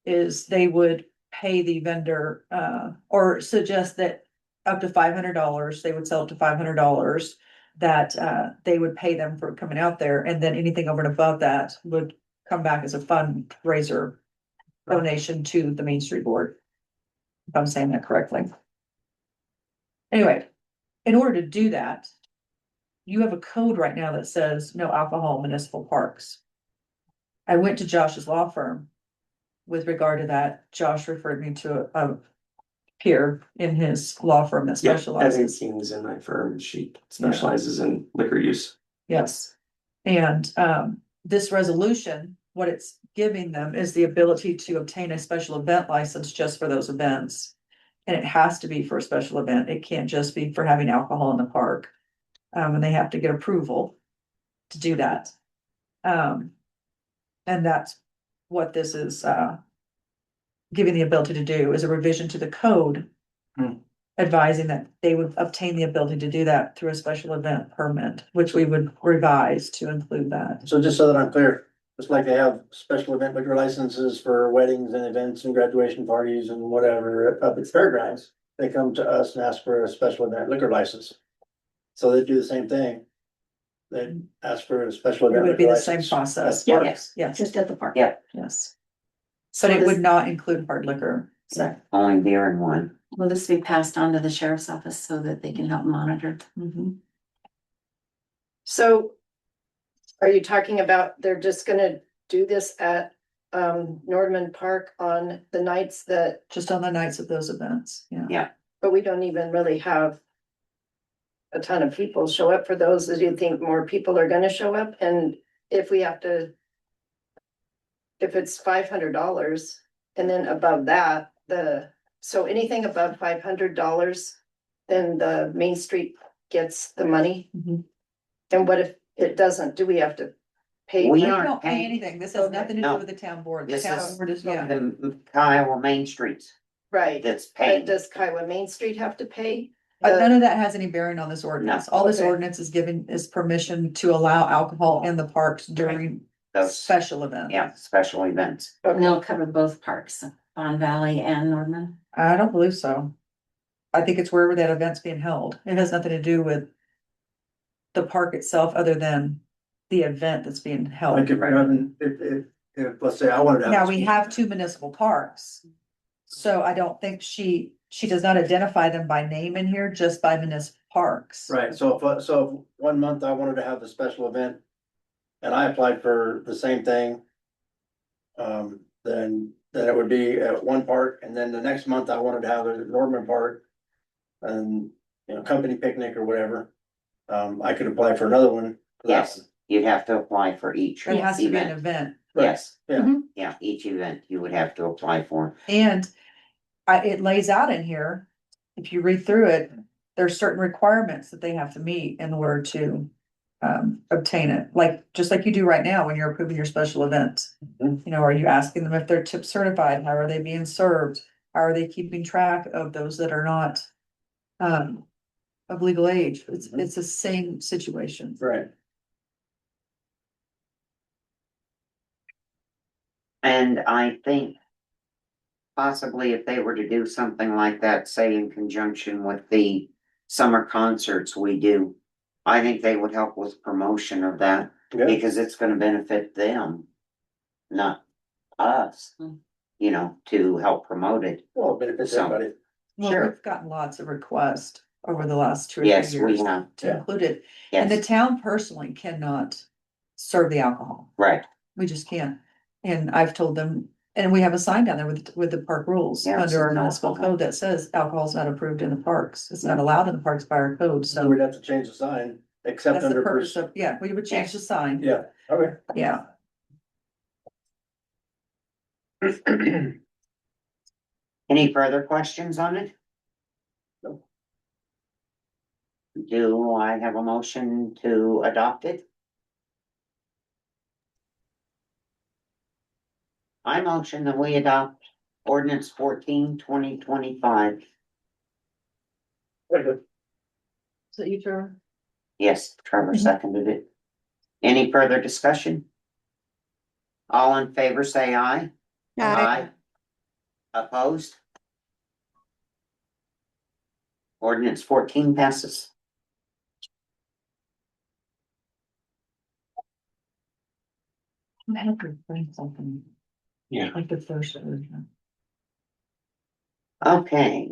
is they would pay the vendor, or suggest that up to $500, they would sell up to $500, that, they would pay them for coming out there, and then anything over and above that would come back as a fundraiser donation to the Main Street Board. If I'm saying that correctly. Anyway, in order to do that, you have a code right now that says no alcohol in municipal parks. I went to Josh's law firm with regard to that. Josh referred me to a peer in his law firm that Yeah, Evan specializes. King's in my firm. She specializes in liquor use. Yes. And this resolution, what it's giving them is the ability to obtain a special event license just for those events. And it has to be for a special event. It can't just be for having alcohol in the park. And they have to get approval to do that. And that's what this is giving the ability to do, is a revision to the code. Advising that they would obtain the ability to do that through a special event permit, which we would revise to include that. So just so that I'm clear, just like they have special event liquor licenses for weddings and events and graduation parties and whatever up at fairgrounds, they come to us and ask for a special event liquor license. So they do the same thing. They ask for a special It event. would be liquor the same license. process. That's part- Yes, Yes, just at the park. Yeah. yes. So But it this- would not include hard liquor. So, Only beer and wine. Will this be passed on to the sheriff's office so that they can help monitor? Mhm. So are you talking about they're just gonna do this at Nordman Park on the nights that, Just on the nights of those events, yeah. but we don't even really have a ton of people show up for those? Do you think more people are gonna show up? And if we have to, if it's $500 and then above that, so anything above $500, then the Main Street gets the money? Mhm. And what if it doesn't? Do we have to pay? We We aren't don't pay paying. anything. This has nothing to do No. with the town board. The This town is board is, yeah. the Kiowa Main Streets Right, that's but paying. does Kiowa Main Street have to pay? But none of that has any bearing on this ordinance. All this Okay. ordinance is giving is permission to allow alcohol in the parks during Those, special events. yeah, special events. And they'll cover both parks, Bond Valley and Norman. I don't believe so. I think it's wherever that event's being held. It has nothing to do with the park itself, other than the event that's being held. Like if, let's say I wanted to have. Now, a we speech- have 2 municipal parks. So I don't think she does not identify them by name in here, just by municipal parks. Right, so if 1 month I wanted to have a special event and I applied for the same thing. Then it would be at one park, and then the next month I wanted to have it at Norman Park. And, company picnic or whatever, I could apply for another one. Yes, you'd have to apply for each It has to be an event. event. Yes, Yeah, yeah, each event you would have to apply for. And it lays out in here, if you read through it, there's certain requirements that they have to meet in order to obtain it, just like you do right now when you're approving your special events. Mhm. Are you asking them if they're tip certified? How are they being served? How are they keeping track of those that are not of legal age? It's the same situation. right. And I think possibly if they were to do something like that, say in conjunction with the summer concerts we do, I think they would help with promotion of that Yeah. because it's gonna benefit them, not us, to help promote it. Well, it benefits So- everybody. Well, Sure. we've gotten lots of requests over the last 2 or 3 Yes, we years have, to Yeah. include it. And the yes, town personally cannot serve the alcohol. right, We just can't. And I've told them, and we have a sign down there with the park rules Yeah, under our no municipal alcohol. code that says alcohol is not approved in the parks. It's not allowed in the parks by our code, So so we'd have to change the sign, except that's the under. purpose of, yeah, we would change the sign. Yeah, okay. Yeah. Any further questions on it? No. Do I have a motion to adopt it? I motion that we adopt Ordinance 14, 2025. So you, Trevor? Yes, Trevor seconded it. Any further discussion? All in favor, say aye. Aye. Opposed? Ordinance 14 passes. I had to bring something. Yeah. Like the first version. Okay.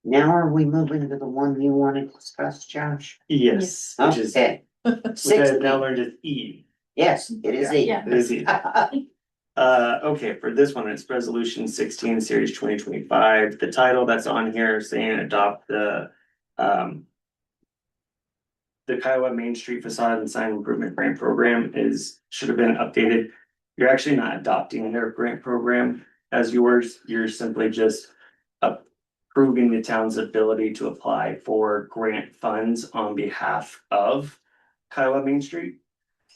Now are we moving to the one you want to discuss, Josh? Yes, Okay. which I have 16. now learned is E. Yes, it is E. Yeah. It is E. Okay, for this one, it's resolution 16, series 2025. The title that's on here saying adopt the Kiowa Main Street Facade and Sign Improvement Grant Program should have been updated. You're actually not adopting their grant program as yours. You're simply just approving the town's ability to apply for grant funds on behalf of Kiowa Main Street.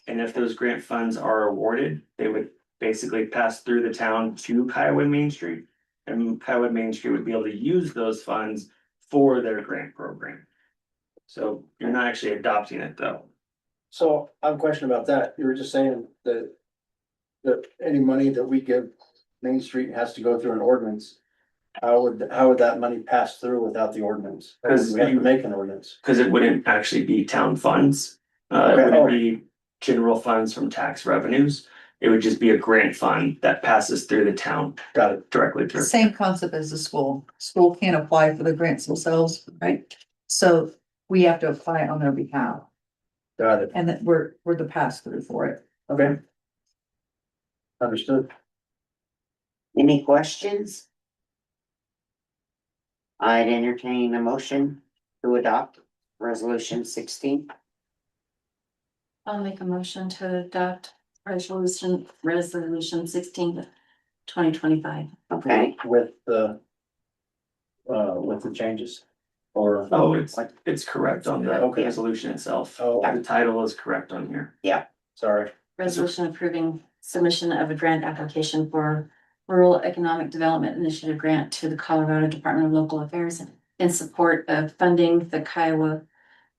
And if those grant funds are awarded, they would basically pass through the town to Kiowa Main Street. And Kiowa Main Street would be able to use those funds for their grant program. So you're not actually adopting it though. So I have a question about that. You were just saying that. That any money that we give Main Street has to go through an ordinance. How would that money pass through without the ordinance? Because We have to you- make an ordinance. Cause it wouldn't actually be town funds. It Okay. wouldn't be general funds from tax revenues. It would just be a grant fund that passes through the town Got it. directly through. Same concept as the school. School can't apply for the grants themselves, right? So we have to apply on their behalf, Got it. and that we're the pass through for it. Okay. Understood. Any questions? I'd entertain a motion to adopt resolution 16. I'll make a motion to adopt resolution 16, 2025. Okay, With the changes or. Oh, it's correct on the Okay. resolution itself. Oh, The title is correct on here. sorry. Resolution approving submission of a grant application for Rural Economic Development Initiative grant to the Colorado Department of Local Affairs in support of funding the Kiowa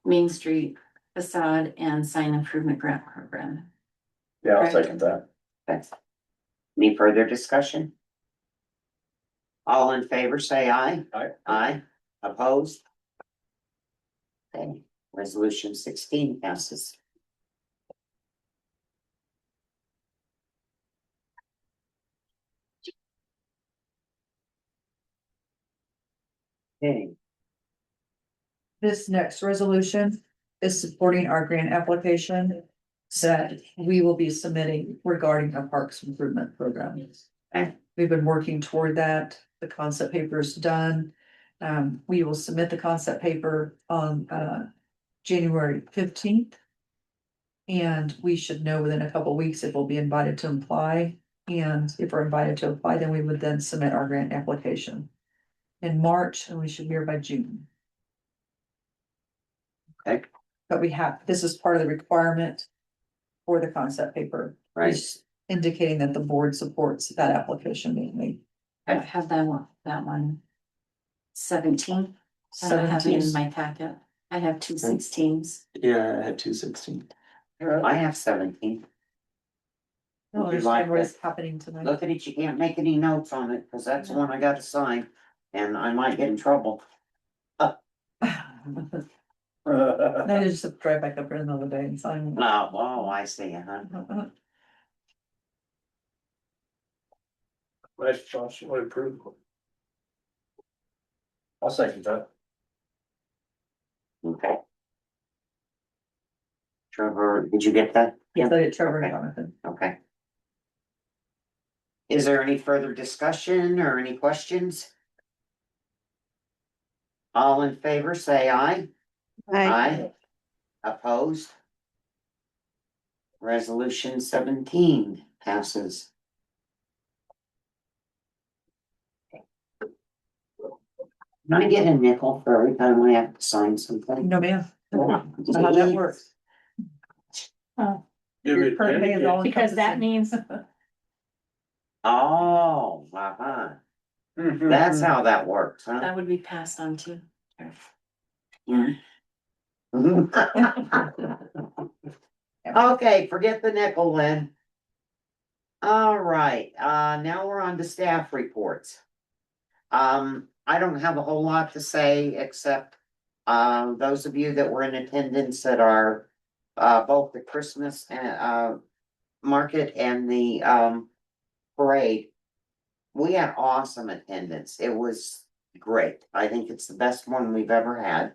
Main Street Facade and Sign Improvement Grant Program. Yeah, I'll Right. second that. that's. Any further discussion? All in favor, say aye. Aye. Aye. Opposed? Okay, resolution 16 passes. Okay, This next resolution is supporting our grant application that we will be submitting regarding our parks improvement program. Okay. We've been working toward that. The concept paper is done. We will submit the concept paper on January 15th. And we should know within a couple weeks if we'll be invited to apply. And if we're invited to apply, then we would then submit our grant application in March, and we should hear by June. Okay. But this is part of the requirement for the concept paper. right, It's indicating that the board supports that application mainly. I have that one. 17. I don't have it in my packet. I have 2 16s. Yeah, I had 216. I have 17. I don't Would you like understand what that? is happening tonight. Look at it, you can't make any notes on it, cause that's the one I gotta sign, and I might get in trouble. Now you just have to drive back up there another day and sign. Oh, I see, huh? Nice, Josh, what approved. I'll second that. Okay. Trevor, did you get that? Yes, I did Trevor Okay. Jonathan. Okay. Is there any further discussion or any questions? All in favor, say aye. Aye. Opposed? Resolution 17 passes. Can I get a nickel for every time I have to sign something? No, ma'am. That's how that works. Give Your it current pay is any- all Because that encompassing. means Oh, uh-huh. That's how that works, huh? That would be passed on to. Okay, forget the nickel, Lynn. All right, now we're on to staff reports. I don't have a whole lot to say, except, those of you that were in attendance at our, both the Christmas and, market and the, parade. We had awesome attendance. It was great. I think it's the best one we've ever had.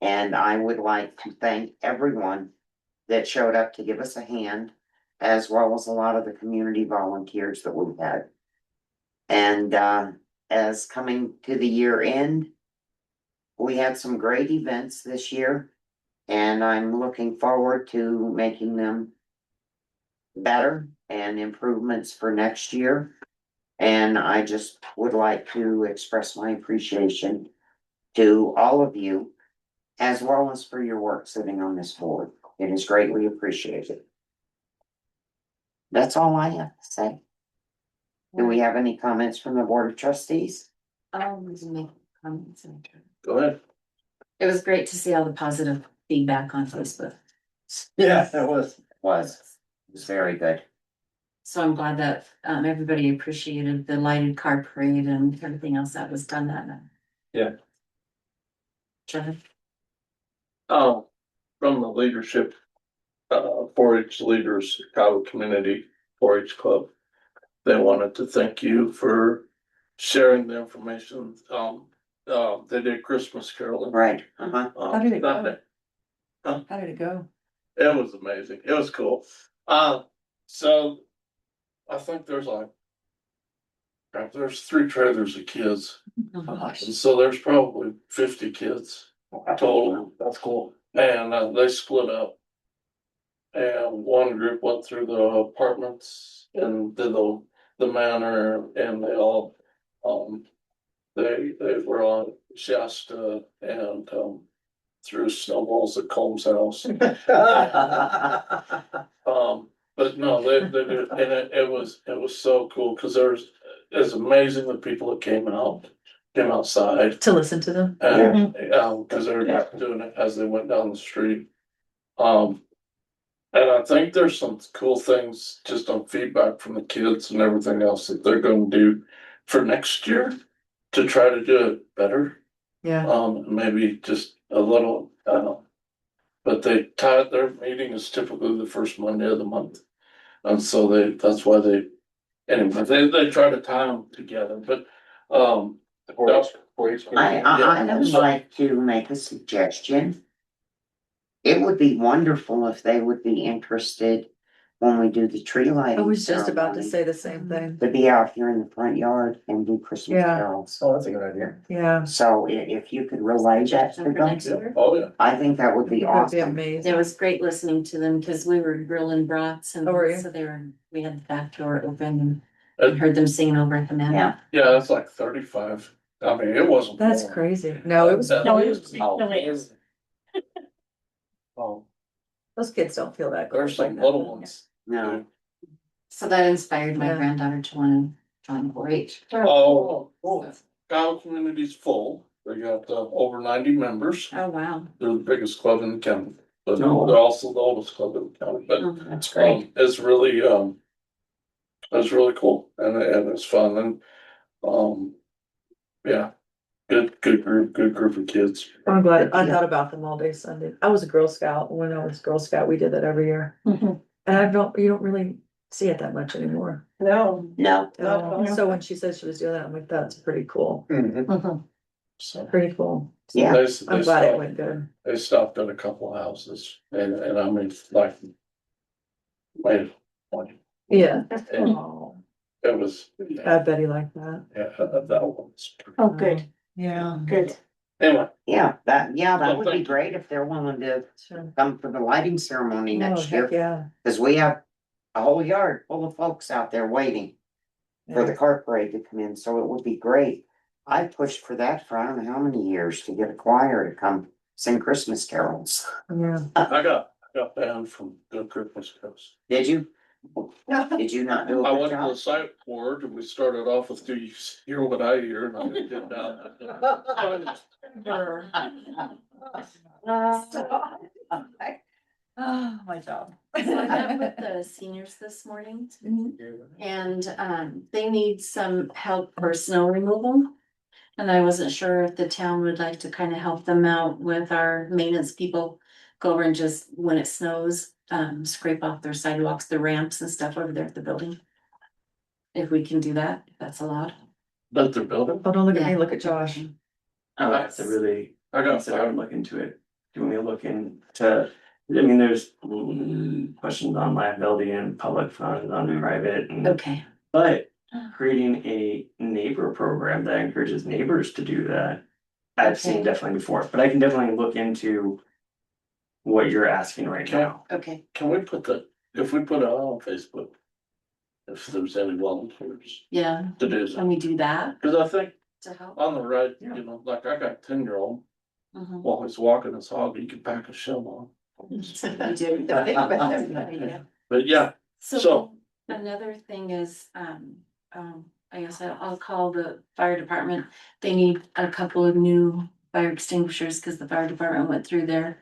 And I would like to thank everyone that showed up to give us a hand, as well as a lot of the community volunteers that we've had. And as coming to the year end, we had some great events this year, and I'm looking forward to making them better and improvements for next year. And I just would like to express my appreciation to all of you, as well as for your work sitting on this board. It is greatly appreciated. That's all I have to say. Do we have any comments from the Board of Trustees? I'll just make comments. Go ahead. It was great to see all the positive feedback on Facebook. Yeah, it was. It was very good. So I'm glad that everybody appreciated the lighted car parade and everything else that was done that night. Yeah. Trevor? From the leadership, 4-H leaders, Cabo Community 4-H Club, they wanted to thank you for sharing the information. They did Christmas caroling. Right, uh-huh. How did it go? Sunday. How did it go? It was amazing. It was cool. So I think there's there's 3 trailers of kids. And so there's probably 50 kids total. That's cool. And they split up. And one group went through the apartments and did the manor, and they all, they were on Shasta and, threw snowballs at Combs' house. But no, they did, and it was so cool, cause it's amazing the people that came outside. To listen to them? And, cause they were doing it as they went down the street. And I think there's some cool things just on feedback from the kids and everything else that they're gonna do for next year to try to do it better. Yeah. Maybe just a little, I don't know. But their meeting is typically the first Monday of the month. And so that's why anyway, they try to tie them together, but, I would like to make a suggestion. It would be wonderful if they would be interested when we do the tree lighting. I was just about to ceremony, say the same thing. to be out here in the front yard and do Christmas Yeah. carols. Oh, that's a good idea. Yeah. So if you could relay that to For them, next year? oh, yeah. I think that would be It would be awesome. amazing. It was great listening to them because we were grilling brats and Oh, were you? so we had the back door open and heard them singing over at the manor. Yeah. Yeah, that's like 35. I mean, it wasn't. That's warm. crazy. No, it was. No, it was- Oh, Those kids don't feel that. there's close some like little that. ones. No, So that inspired my Yeah. granddaughter to want to join 4-H. Oh, Kyle Community's full. They got over 90 members. Oh, wow. They're the biggest club in the county, but Oh. they're also the oldest club in the county. But Oh, that's great. it's really cool and it's fun and yeah, good group of kids. I'm glad. I thought about them all day Sunday. I was a Girl Scout. When I was Girl Scout, we did that every year. Mhm. And you don't really see it that much anymore. No. No, So when she said she was doing that, I'm like, that's pretty cool. So Pretty cool. yeah, I'm glad it went good. They stopped at a couple of houses and I mean, like, wait, Yeah. Oh. It was, I bet he liked that. yeah, that was. Oh, good, Yeah. good. Anyway, that would be great if they're willing to Sure. come for the lighting ceremony Oh, next year. heck yeah. Cause we have a whole yard full of folks out there waiting for the car parade to come in, so it would be great. I pushed for that for I don't know how many years to get a choir to come sing Christmas carols. Yeah. I got banned from Good Christmas Coast. Did you? Did you not do I a went good to the job? site board and we started off with, do you hear what I hear? And I did that. Oh, my job. So I met with the seniors this morning and they need some help for snow removal. And I wasn't sure if the town would like to kind of help them out with our maintenance people. Go over and just, when it snows, scrape off their sidewalks, the ramps and stuff over there at the building. If we can do that, if that's allowed. That they're building. Oh, don't look at me, Yeah. look at Josh. I have to really I got consider and look into it. Do you want me to look into, I mean, there's questions on liability and public funds on private and. Okay. But creating a neighbor program that encourages neighbors to do that, I've seen Okay. definitely before, but I can definitely look into what you're asking right now. Okay. Can we put if we put it on Facebook? If there's any volunteers Yeah. to do Can that, we do that cause I think to help? on the right, you know, like I got 10-year-old, Mhm. while he's walking his hog, he can pack a shell on. We do. But yeah, So So- another thing is, I guess I'll call the fire department. They need a couple of new fire extinguishers because the fire department went through there.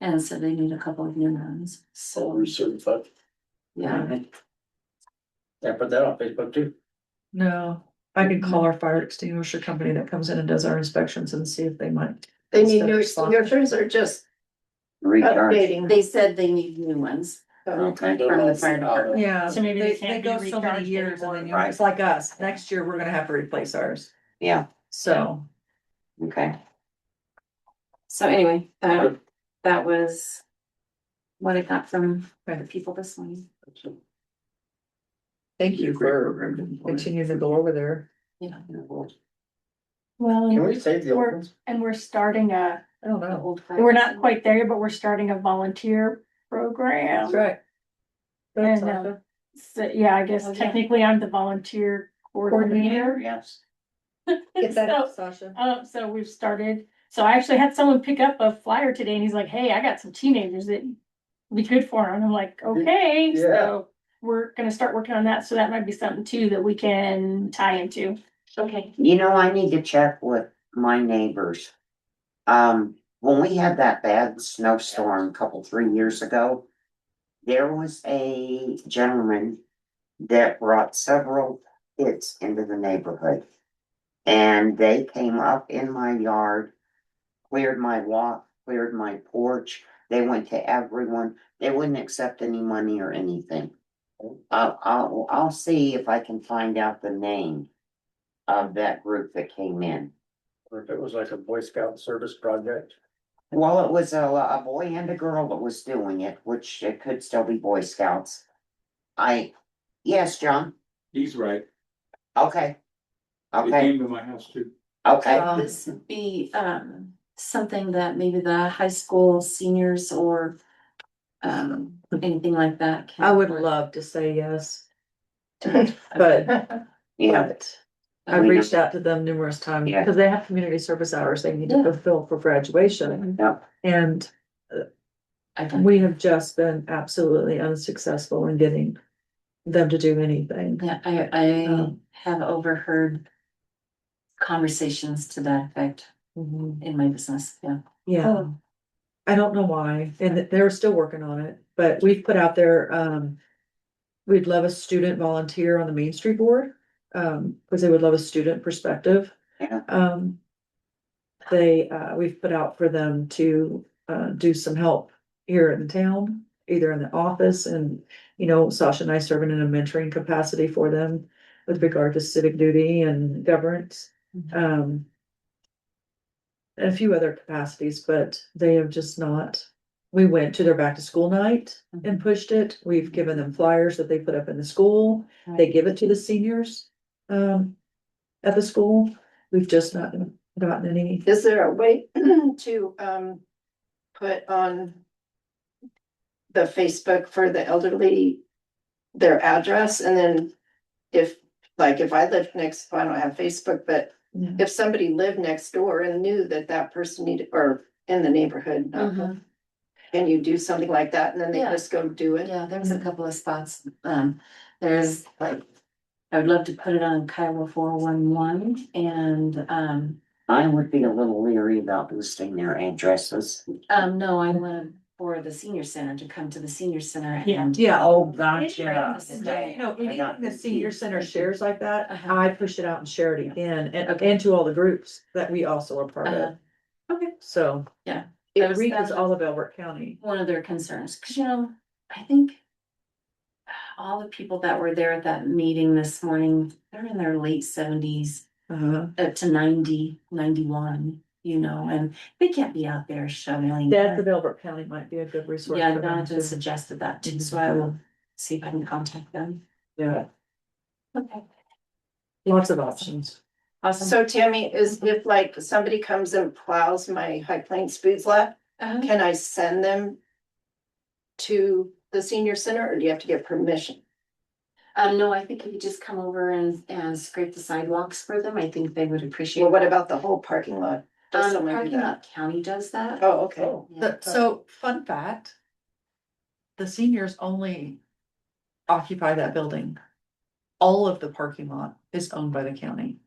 And so they need a couple of new ones. so So, recertified. yeah, Yeah, put that on Facebook too. No, I could call our fire extinguisher company that comes in and does our inspections and see if they might. They need new extinguishers or just Recharge. updating? they said they need new ones Okay. from the fire department. Yeah, So maybe they they can't be go so many recharged years and then, anymore. it's like us, next year, we're gonna have to replace ours, Yeah, so. okay. So anyway, that was what I got from the people this morning. Thank you Great for program. continuing to go over there. Yeah. Well, Can we save the old we're, ones? and we're starting I don't The know. old fire we're not department. quite there, but we're starting a volunteer program. That's right. And, Sasha. So, yeah, I guess Oh, yeah. technically I'm the volunteer coordinator. Yes. Get that out, So, Sasha. so we've started, so I actually had someone pick up a flyer today and he's like, hey, I got some teenagers that would be good for them. And I'm like, okay, Yeah. so we're gonna start working on that. So that might be something too that we can tie into. Okay. You know, I need to check with my neighbors. When we had that bad snowstorm a couple, 3 years ago, there was a gentleman that brought several kids into the neighborhood. And they came up in my yard, cleared my walk, cleared my porch. They went to everyone. They wouldn't accept any money or anything. I'll see if I can find out the name of that group that came in. Or if it was like a Boy Scout service project. Well, it was a boy and a girl that was doing it, which it could still be Boy Scouts. Yes, John, He's right. okay. They Okay, came to my house too. okay, Could this be, something that maybe the high school seniors or, anything like that? can I would work? love to say yes. But, yeah, but I've We know. reached out to them numerous times Yeah. because they have community service hours they need to Yeah. fulfill for graduation. yeah, And I don't- we have just been absolutely unsuccessful in getting them to do anything. Yeah, I Um, have overheard conversations to that effect Mhm. in my business, yeah. Yeah. I don't know why, and they're still working on it, but we've put out there, we'd love a student volunteer on the Main Street Board, because they would love a student perspective. Yeah. We've put out for them to, do some help here in town, either in the office and, Sasha and I serving in a mentoring capacity for them with regard to civic duty and governance. And a few other capacities, but they have just not. We went to their back to school night and pushed it. We've given them flyers that they put up in the school. They give it to the seniors, at the school. We've just not gotten any. Is there a way to, put on the Facebook for the elderly, their address, and then if I lived next, I don't have Facebook, but Yeah. if somebody lived next door and knew that that person needed, or in the neighborhood, Mhm. Can you do something like that and then they Yeah. just go do it? Yeah, there's a couple of spots. There's like, I would love to put it on Kiowa 411 and, I would be a little leery about listing their addresses. no, I wanted for the senior center to come to the senior center Yeah. and. Yeah. Oh, gotcha. No, anything the senior center shares like that, Uh-huh. I push it out and share it again, and to all the groups that we also are part Uh-huh. of. Okay. So Yeah. it reaches all of Elbert County. One of their concerns, because I think all the people that were there at that meeting this morning, they're in their late 70s, up to 90, 91, and they can't be out there shoveling. Dads of Elbert County might be a good resource. Yeah, for them, Jonathan too. suggested that too, so I will see if I can contact them. Yeah, Okay. lots of options. Awesome. So Tammy, is if like somebody comes and plows my High Plains Foods lot, Uh-huh. can I send them to the senior center or do you have to get permission? No, I think if you just come over and scrape the sidewalks for them, I think they would appreciate. Well, what about the whole parking lot? Does someone do Parking that? lot county does that. Oh, okay. Yeah. So, fun fact. The seniors only occupy that building. All of the parking lot is owned by the county,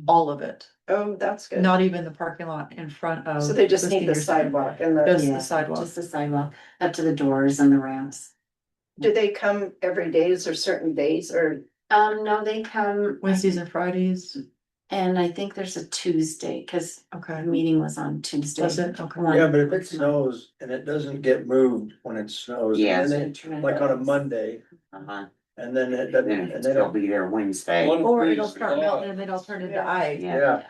all of it, Oh, that's good. not even the parking lot in front of. So they just need the senior center. sidewalk and Just the, the sidewalk. Just the sidewalk, up to the doors and the ramps. do they come every days or certain days or? No, they come. Wednesdays and Fridays, And I think there's a Tuesday, cause okay. the meeting was on Tuesday. Does it? Okay. Yeah, but if it snows and it doesn't get moved when it snows, Yeah. and then like on a Monday, Uh-huh. and then it doesn't, Then and it's they gonna don't, be there Wednesday. One Or freeze it'll start thaw. melting and then it'll turn into ice, yeah.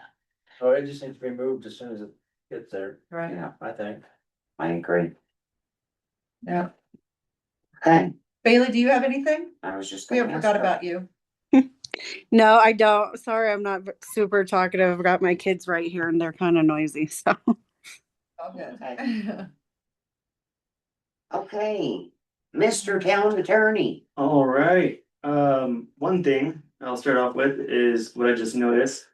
So it just needs to be moved as soon as it gets there, right? Yeah, I think. I agree. Yeah. Okay, Bailey, do you have anything? I was just We gonna haven't ask forgot her. about you. No, I don't. Sorry, I'm not super talkative. I've got my kids right here and they're kind of noisy, so. All good. Okay, Mr. Town Attorney. All right, one thing I'll start off with is what I just noticed.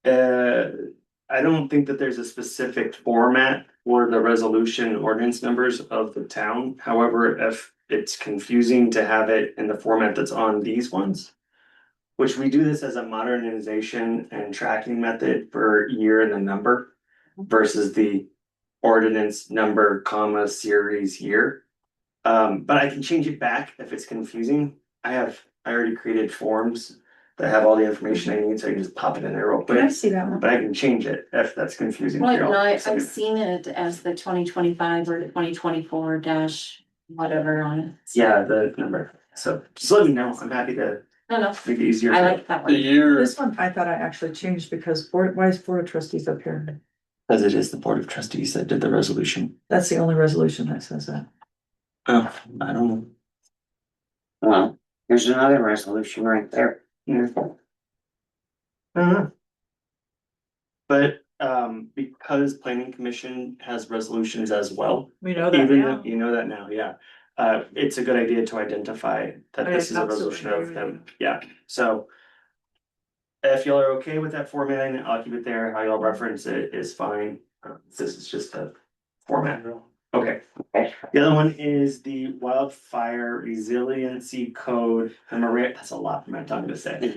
I don't think that there's a specific format for the resolution ordinance numbers of the town. However, if it's confusing to have it in the format that's on these ones, which we do this as a modernization and tracking method for year and the number versus the ordinance number, comma, series, year. But I can change it back if it's confusing. I already created forms that have all the information I need, so I can just pop it in there real Can I quick. see that one? But I can change it if that's confusing. for Well, y'all. no, I've So- seen it as the 2025 or the 2024 dash whatever on it. Yeah, the number. So just let me know. I'm happy to No, make it easier. I for you. like that The one. year, This one I thought I actually changed because why is Board of Trustees up here? Because it is the Board of Trustees that did the resolution. That's the only resolution that says that. Oh, I don't know. Well, here's another resolution right there. Yeah. I don't know. But because planning commission has resolutions as well, We know that even now. though you know that now, yeah. It's a good idea to identify that I this is a absolutely resolution agree of with them, yeah, so. If y'all are okay with that formatting, I'll keep it there, how y'all reference it is fine, this is just a format. Okay, the other one is the wildfire resiliency code, that's a lot for my tongue to say.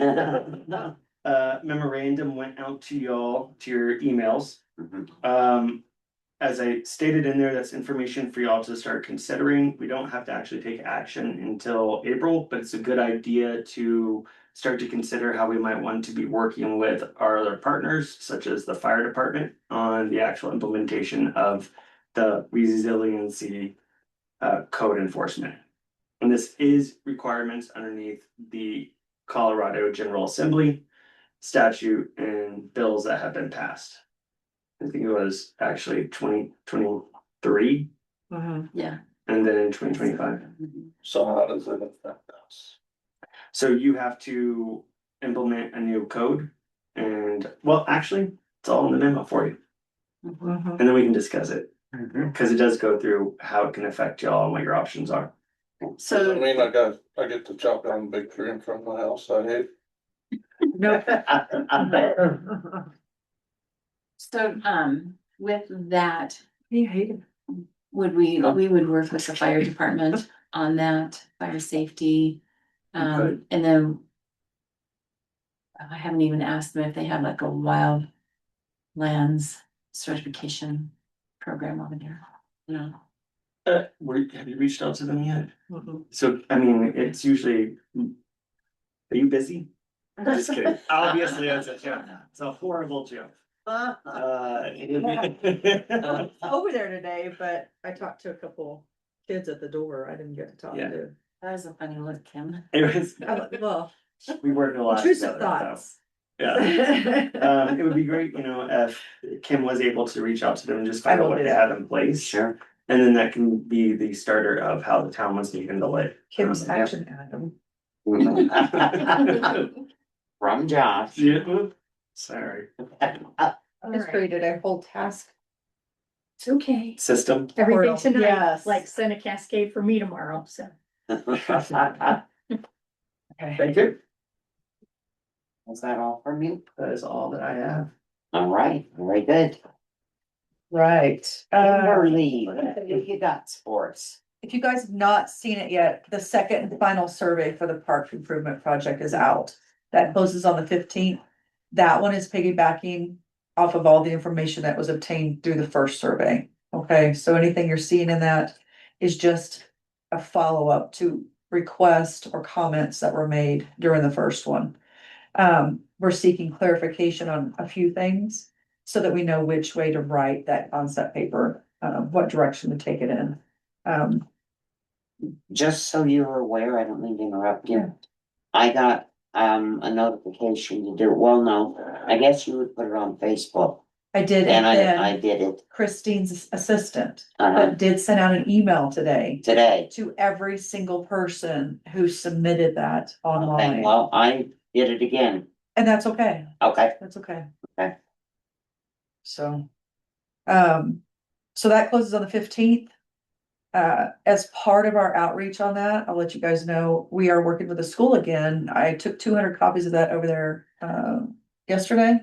Memorandum went out to y'all, to your emails. As I stated in there, that's information for y'all to start considering. We don't have to actually take action until April, but it's a good idea to start to consider how we might want to be working with our other partners, such as the fire department, on the actual implementation of the resiliency code enforcement. And this is requirements underneath the Colorado General Assembly statute and bills that have been passed. I think it was actually 2023 Yeah. and then in 2025. so how does it affect us? So you have to implement a new code and, well, actually, it's all in the memo for you. And then we can discuss it, because it does go through how it can affect y'all and what your options are. So I mean, I get to chop down a big tree in front of my house, I hate. No. So, with that, You hate it. we would work with the fire department on that, fire safety. Okay. And then I haven't even asked them if they have like a wild lands certification program over there. No. Have you reached out to them yet? So, I mean, it's usually. Are you busy? I'm just kidding. Obviously, that's a joke. It's a horrible joke. Over there today, but I talked to a couple kids at the door. I didn't get to talk Yeah. to. That was a funny look, Kim. It was, Well, we worked a lot. intrusive together, so, thoughts. Yeah. It would be great, if Kim was able to reach out to them and just find I out will what do they that. have in place. Sure. And then that can be the starter of how the town wants to handle it. Kim's action item. From Josh. Yeah. Sorry. It's created a whole task. It's okay. System. Everything Portal. tonight, Yes. like send a cascade for me tomorrow, so. Thank you. Was that all from you? That is all that I have. All right, very good. Right. Kimberly, what you got sports? If you guys have not seen it yet, the second and final survey for the park improvement project is out. That closes on the 15th. That one is piggybacking off of all the information that was obtained through the first survey. Okay, so anything you're seeing in that is just a follow-up to requests or comments that were made during the first one. We're seeking clarification on a few things so that we know which way to write that concept paper, what direction to take it in. Just so you're aware, I don't mean to interrupt you. I got a notification to do, well, no, I guess you would put it on Facebook. I did, And and I then did it Christine's assistant, Uh-huh. but did send out an email today today. to every single person who submitted that Okay, online. well, I did it again. And that's okay. Okay, That's okay. Okay. So, so that closes on the 15th. As part of our outreach on that, I'll let you guys know, we are working with the school again. I took 200 copies of that over there, yesterday.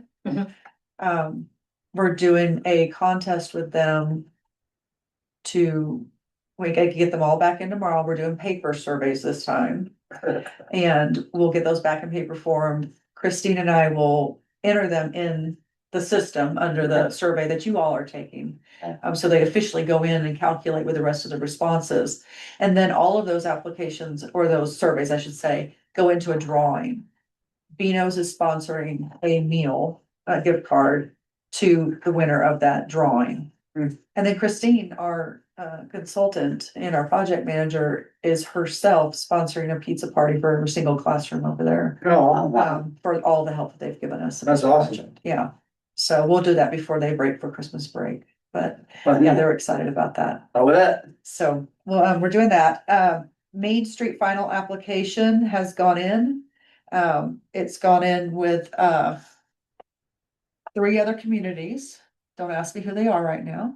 We're doing a contest with them to, we can get them all back in tomorrow. We're doing paper surveys this time. And we'll get those back in paper form. Christine and I will enter them in the system under the survey that you all are taking. So they officially go in and calculate with the rest of the responses. And then all of those applications, or those surveys, I should say, go into a drawing. Beano's is sponsoring a meal, a gift card to the winner of that drawing. And then Christine, our consultant and our project manager, is herself sponsoring a pizza party for every single classroom over there. Oh, wow. For all the help that they've given us. That's awesome. Yeah, so we'll do that before they break for Christmas break, but yeah, they're excited about that. Oh, that. So, well, we're doing that. Main Street final application has gone in. It's gone in with, 3 other communities. Don't ask me who they are right now.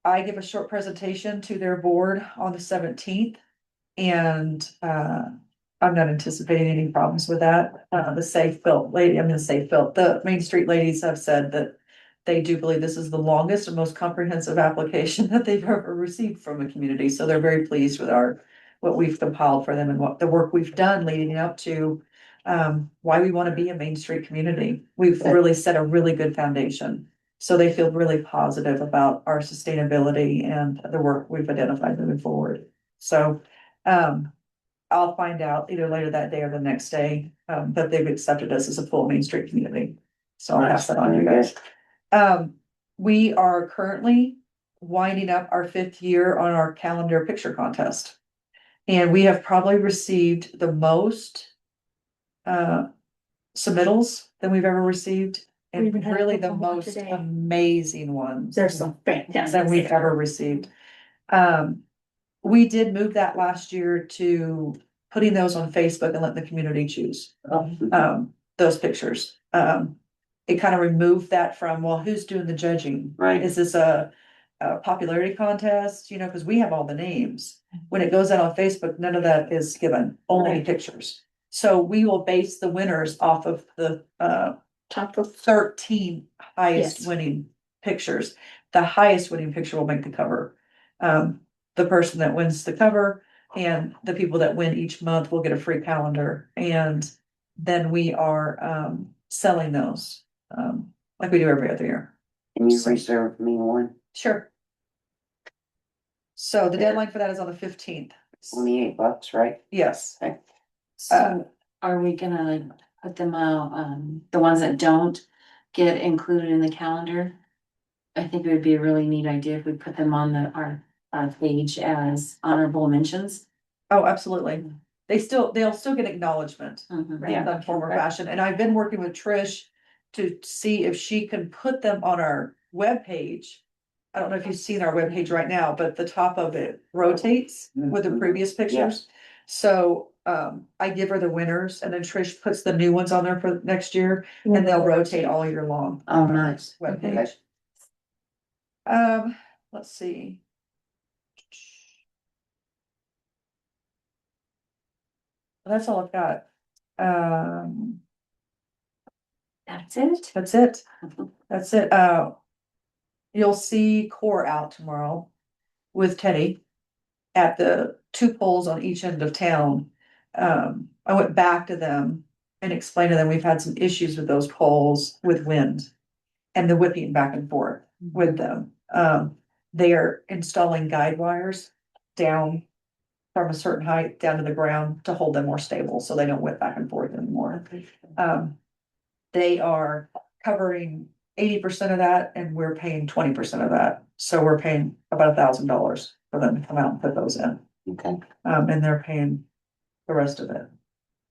I give a short presentation to their board on the 17th. And, I'm not anticipating any problems with that. The the Main Street ladies have said that they do believe this is the longest and most comprehensive application that they've ever received from a community. So they're very pleased with what we've compiled for them and what the work we've done leading up to, why we want to be a Main Street community. We've really set a really good foundation. So they feel really positive about our sustainability and the work we've identified moving forward. So, I'll find out either later that day or the next day, that they've accepted us as a full Main Street community. So I'll pass that on to you guys. We are currently winding up our 5th year on our calendar picture contest. And we have probably received the most submittals than we've ever received. We And even had a really the couple more most today. amazing ones. There's some fantastic. Than we've ever received. We did move that last year to putting those on Facebook and letting the community choose. Those pictures. It kind of removed that from, well, who's doing the judging? Right. Is this a popularity contest? Because we have all the names. When it goes out on Facebook, none of that is given, only pictures. So we will base the winners off of the Top of 13 highest Yes. winning pictures. The highest winning picture will make the cover. The person that wins the cover and the people that win each month will get a free calendar. And then we are selling those, like we do every other year. Can you reserve me one? Sure. So the deadline for that is on the 15th. $28, right? Yes. So are we gonna like put them out, the ones that don't get included in the calendar? I think it would be a really neat idea if we put them on our page as honorable mentions. Oh, absolutely. They'll still get acknowledgement. Mhm. In some form or fashion, and I've been working with Trish to see if she can put them on our webpage. I don't know if you've seen our webpage right now, but the top of it rotates with the previous pictures. So, I give her the winners and then Trish puts the new ones on there for next year and they'll rotate all year long. Oh, nice. Webpage. Let's see. That's all I've got. That's it? That's it. That's it. You'll see Core out tomorrow with Teddy at the two poles on each end of town. I went back to them and explained to them we've had some issues with those poles with wind and the whipping back and forth with them. They are installing guide wires down from a certain height down to the ground to hold them more stable so they don't whip back and forth anymore. They are covering 80% of that and we're paying 20% of that. So we're paying about $1,000 for them to come out and put those in. Okay. And they're paying the rest of it.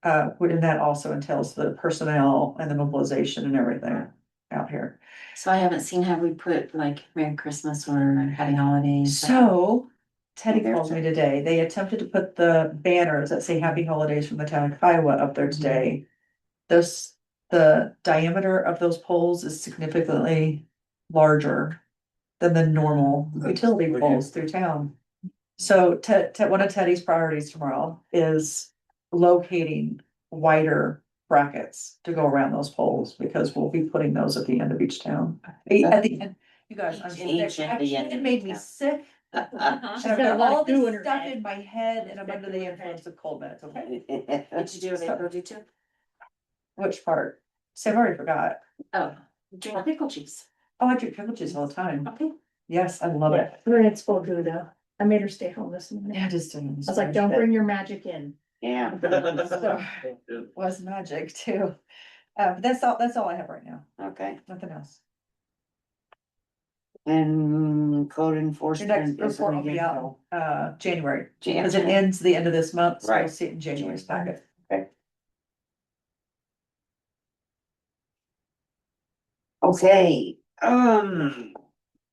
And that also entails the personnel and the mobilization and everything out here. So I haven't seen, have we put like Merry Christmas or Happy Holidays? So Teddy calls me today. They attempted to put the banners that say Happy Holidays from the town of Kiowa up there today. The diameter of those poles is significantly larger than the normal utility poles through town. So one of Teddy's priorities tomorrow is locating wider brackets to go around those poles because we'll be putting those at the end of each town. At the end, you guys, I'm Each sick. at the end It of made each me town. sick. And I've got all this stuff in my head and I'm under the influence of cold meds, okay? Did you do a Vapo do too? Which part? See, I've already forgot. Oh, drink pickle juice. Oh, I drink pickle juice all the time. Okay. Yes, I love it. It's full good though. I made her stay home this morning. Yeah, just. I was like, don't bring your magic in. Yeah. Was magic too. But that's all I have right now. Okay. Nothing else. And code Your enforcement. next report will be isn't out, January, again because it till ends the end of this month, so you'll Right. see it in January's packet. Okay,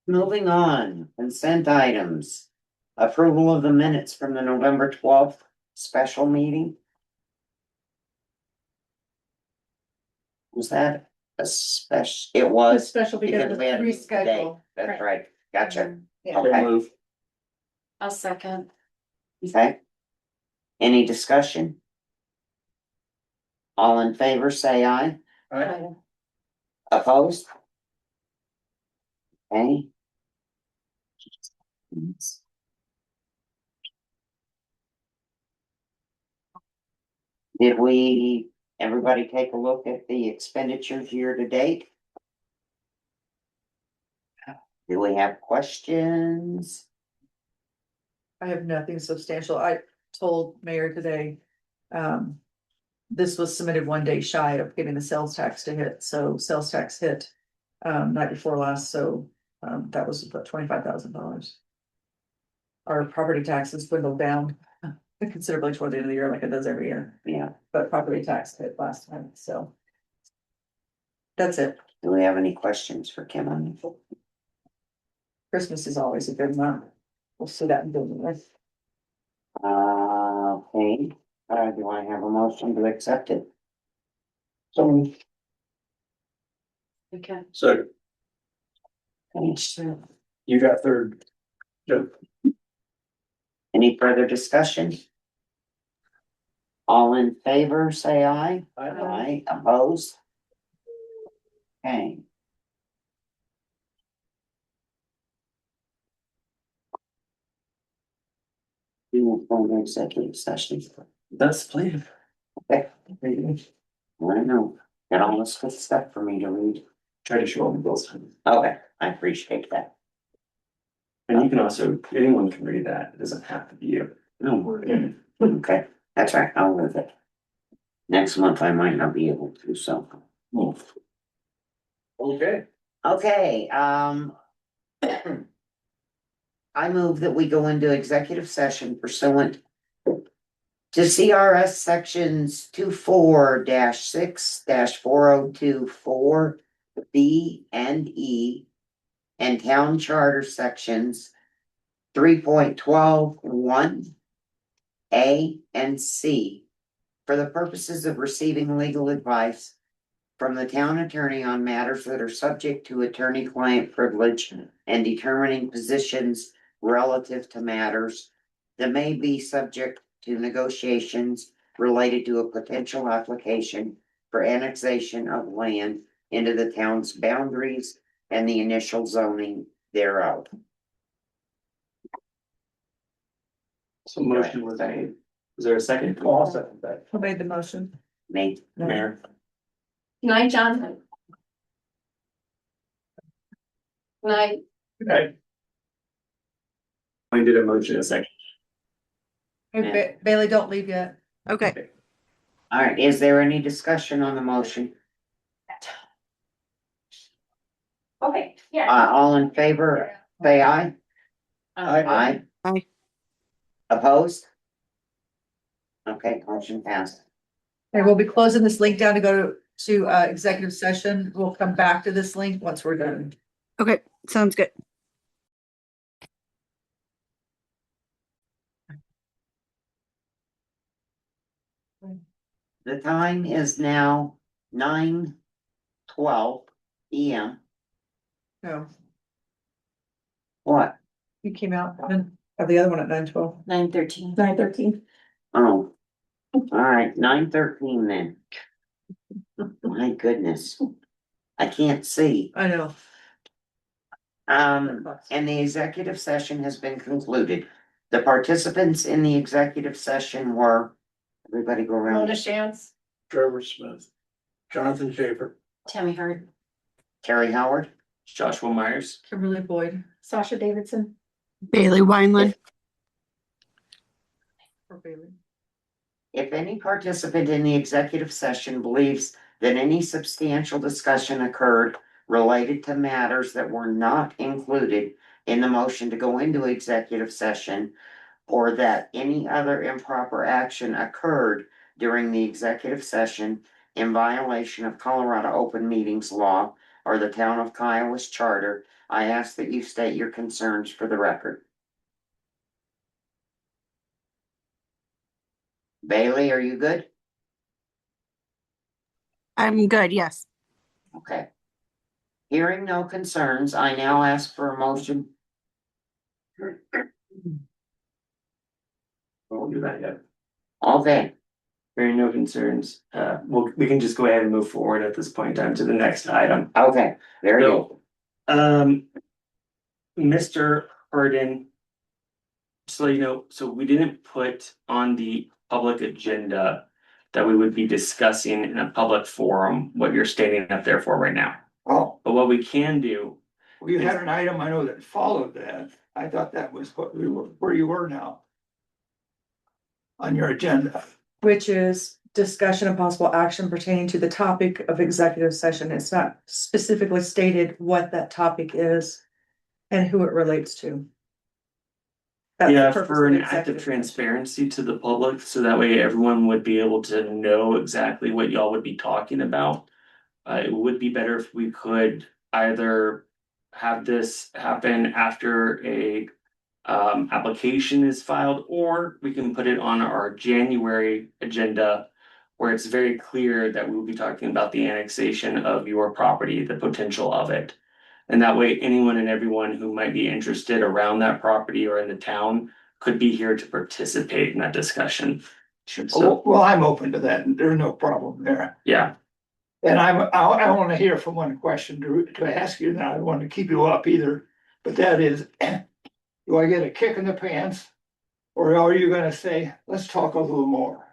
moving on, consent items. Approval of the minutes from the November 12th special meeting. Was that a special? It was. Special because we had of a meeting today. reschedule. That's right, gotcha, Yeah. okay, Move. I'll second. okay. Any discussion? All in favor, say aye. Opposed? Okay. Did everybody take a look at the expenditures year to date? Do we have questions? I have nothing substantial. I told Mayor today, this was submitted one day shy of getting the sales tax to hit, so sales tax hit night before last, so that was about $25,000. Our property taxes dwindled down considerably toward the end of the year, like it does every year, Yeah, but property tax hit last time, so. That's it. do we have any questions for Kim on this? Christmas is always a good month. We'll see that in business. Okay, do I have a motion to accept it? So. Okay. Second. You got third. Yep. Any further discussion? All in favor, say aye. Aye, opposed? Okay. you will go into executive session. That's the plan. Okay. I know, got all this good stuff for me to read. Try to show them both times. Okay, I appreciate that. And you can also, anyone can read that. It doesn't have to be you. No, okay, that's right, I'll live it. Next month I might not be able to, so. Okay. Okay, I move that we go into executive session pursuant to CRS sections 24-6-4024 B and E and town charter sections 3.12(1) A and C for the purposes of receiving legal advice from the town attorney on matters that are subject to attorney-client privilege and determining positions relative to matters that may be subject to negotiations related to a potential application for annexation of land into the town's boundaries and the initial zoning thereof. So motion was made. Is there a second? I'll second that. Who made the motion? Me. Mayor. Good night, Jonathan. Good night. Okay. I did a motion a second. Hey, Bailey, don't leave yet. Okay. All right, is there any discussion on the motion? Okay, yeah. All in favor, say aye. Aye. Aye. Opposed? Okay, motion passed. Okay, we'll be closing this link down to go to executive session. We'll come back to this link once we're done. Okay. Sounds good. The time is now 9:12 PM. No, What? you came out and of the other one at 9:12. 9:13. 9:13. Oh. All right, 9:13 then. My goodness. I can't see. I know. And the executive session has been concluded. The participants in the executive session were, everybody go around. Mona Chance. Trevor Smith, Jonathan Schaefer, Tammy Hart. Terry Howard. Joshua Myers. Kimberly Boyd. Sasha Davidson. Bailey Wineland. Or Bailey. If any participant in the executive session believes that any substantial discussion occurred related to matters that were not included in the motion to go into executive session, or that any other improper action occurred during the executive session in violation of Colorado Open Meetings Law or the Town of Kiowa's Charter, I ask that you state your concerns for the record. Bailey, are you good? I'm good. Yes. Okay. Hearing no concerns, I now ask for a motion. Won't do that yet. Okay, Hearing no concerns, we can just go ahead and move forward at this point in time to the next item. okay, there you go. So, Mr. Harden. So you know, so we didn't put on the public agenda that we would be discussing in a public forum what you're stating up there for right now. Oh, But what we can do, well, you had an item, I know that followed that. I thought that was what we were, where you were now. On your agenda. Which is discussion of possible action pertaining to the topic of executive session. It's not specifically stated what that topic is and who it relates to. That's the yeah, purpose for of an act of executive session. transparency to the public, so that way everyone would be able to know exactly what y'all would be talking about. It would be better if we could either have this happen after a application is filed, or we can put it on our January agenda where it's very clear that we will be talking about the annexation of your property, the potential of it. And that way, anyone and everyone who might be interested around that property or in the town could be here to participate in that discussion. So, Well, I'm open to that, and there's no problem there. yeah, And I wanna hear from one question to ask you, and I don't want to keep you up either, but that is, do I get a kick in the pants Or are you gonna say, let's talk a little more?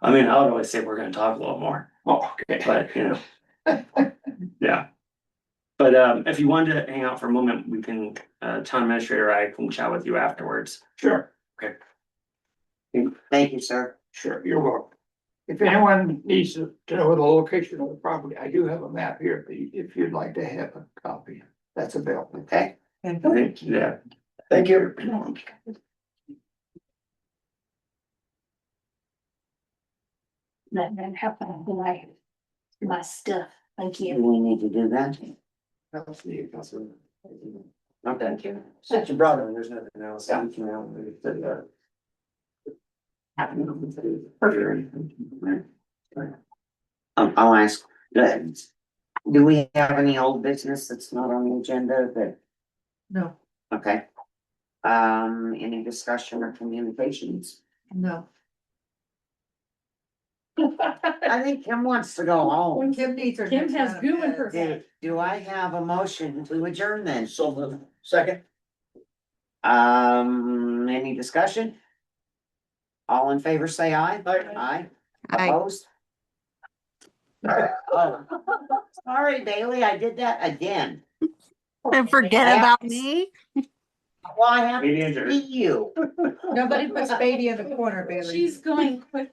I mean, I would always say we're gonna talk a little more, Oh, okay. but you know. Yeah. But if you wanted to hang out for a moment, we can, town administrator, I can chat with you afterwards. Sure, Thank you, sir. sure, you're welcome. If anyone needs to know the location of the property, I do have a map here, if you'd like to have a copy, that's available. Okay. Yeah. Thank you. That happened, my stuff, thank Do you. we need to do that? No, thank you. Since you brought it, there's nothing else. Yeah. You know, I'll ask, do we have any old business that's not on the agenda that, No, okay? Any discussion or communications? no. I think Kim wants to go home. Kim needs her. Kim next has round of goo in her meds. head. Do I have a motion to adjourn then? So moved. Second. Any discussion? All in favor, say aye. Aye. Opposed? Oh, sorry, Bailey, I did that again. And forget about me. Well, I have Meeting to adjourned. see you. Nobody puts Beatty in the corner, Bailey. She's going quick.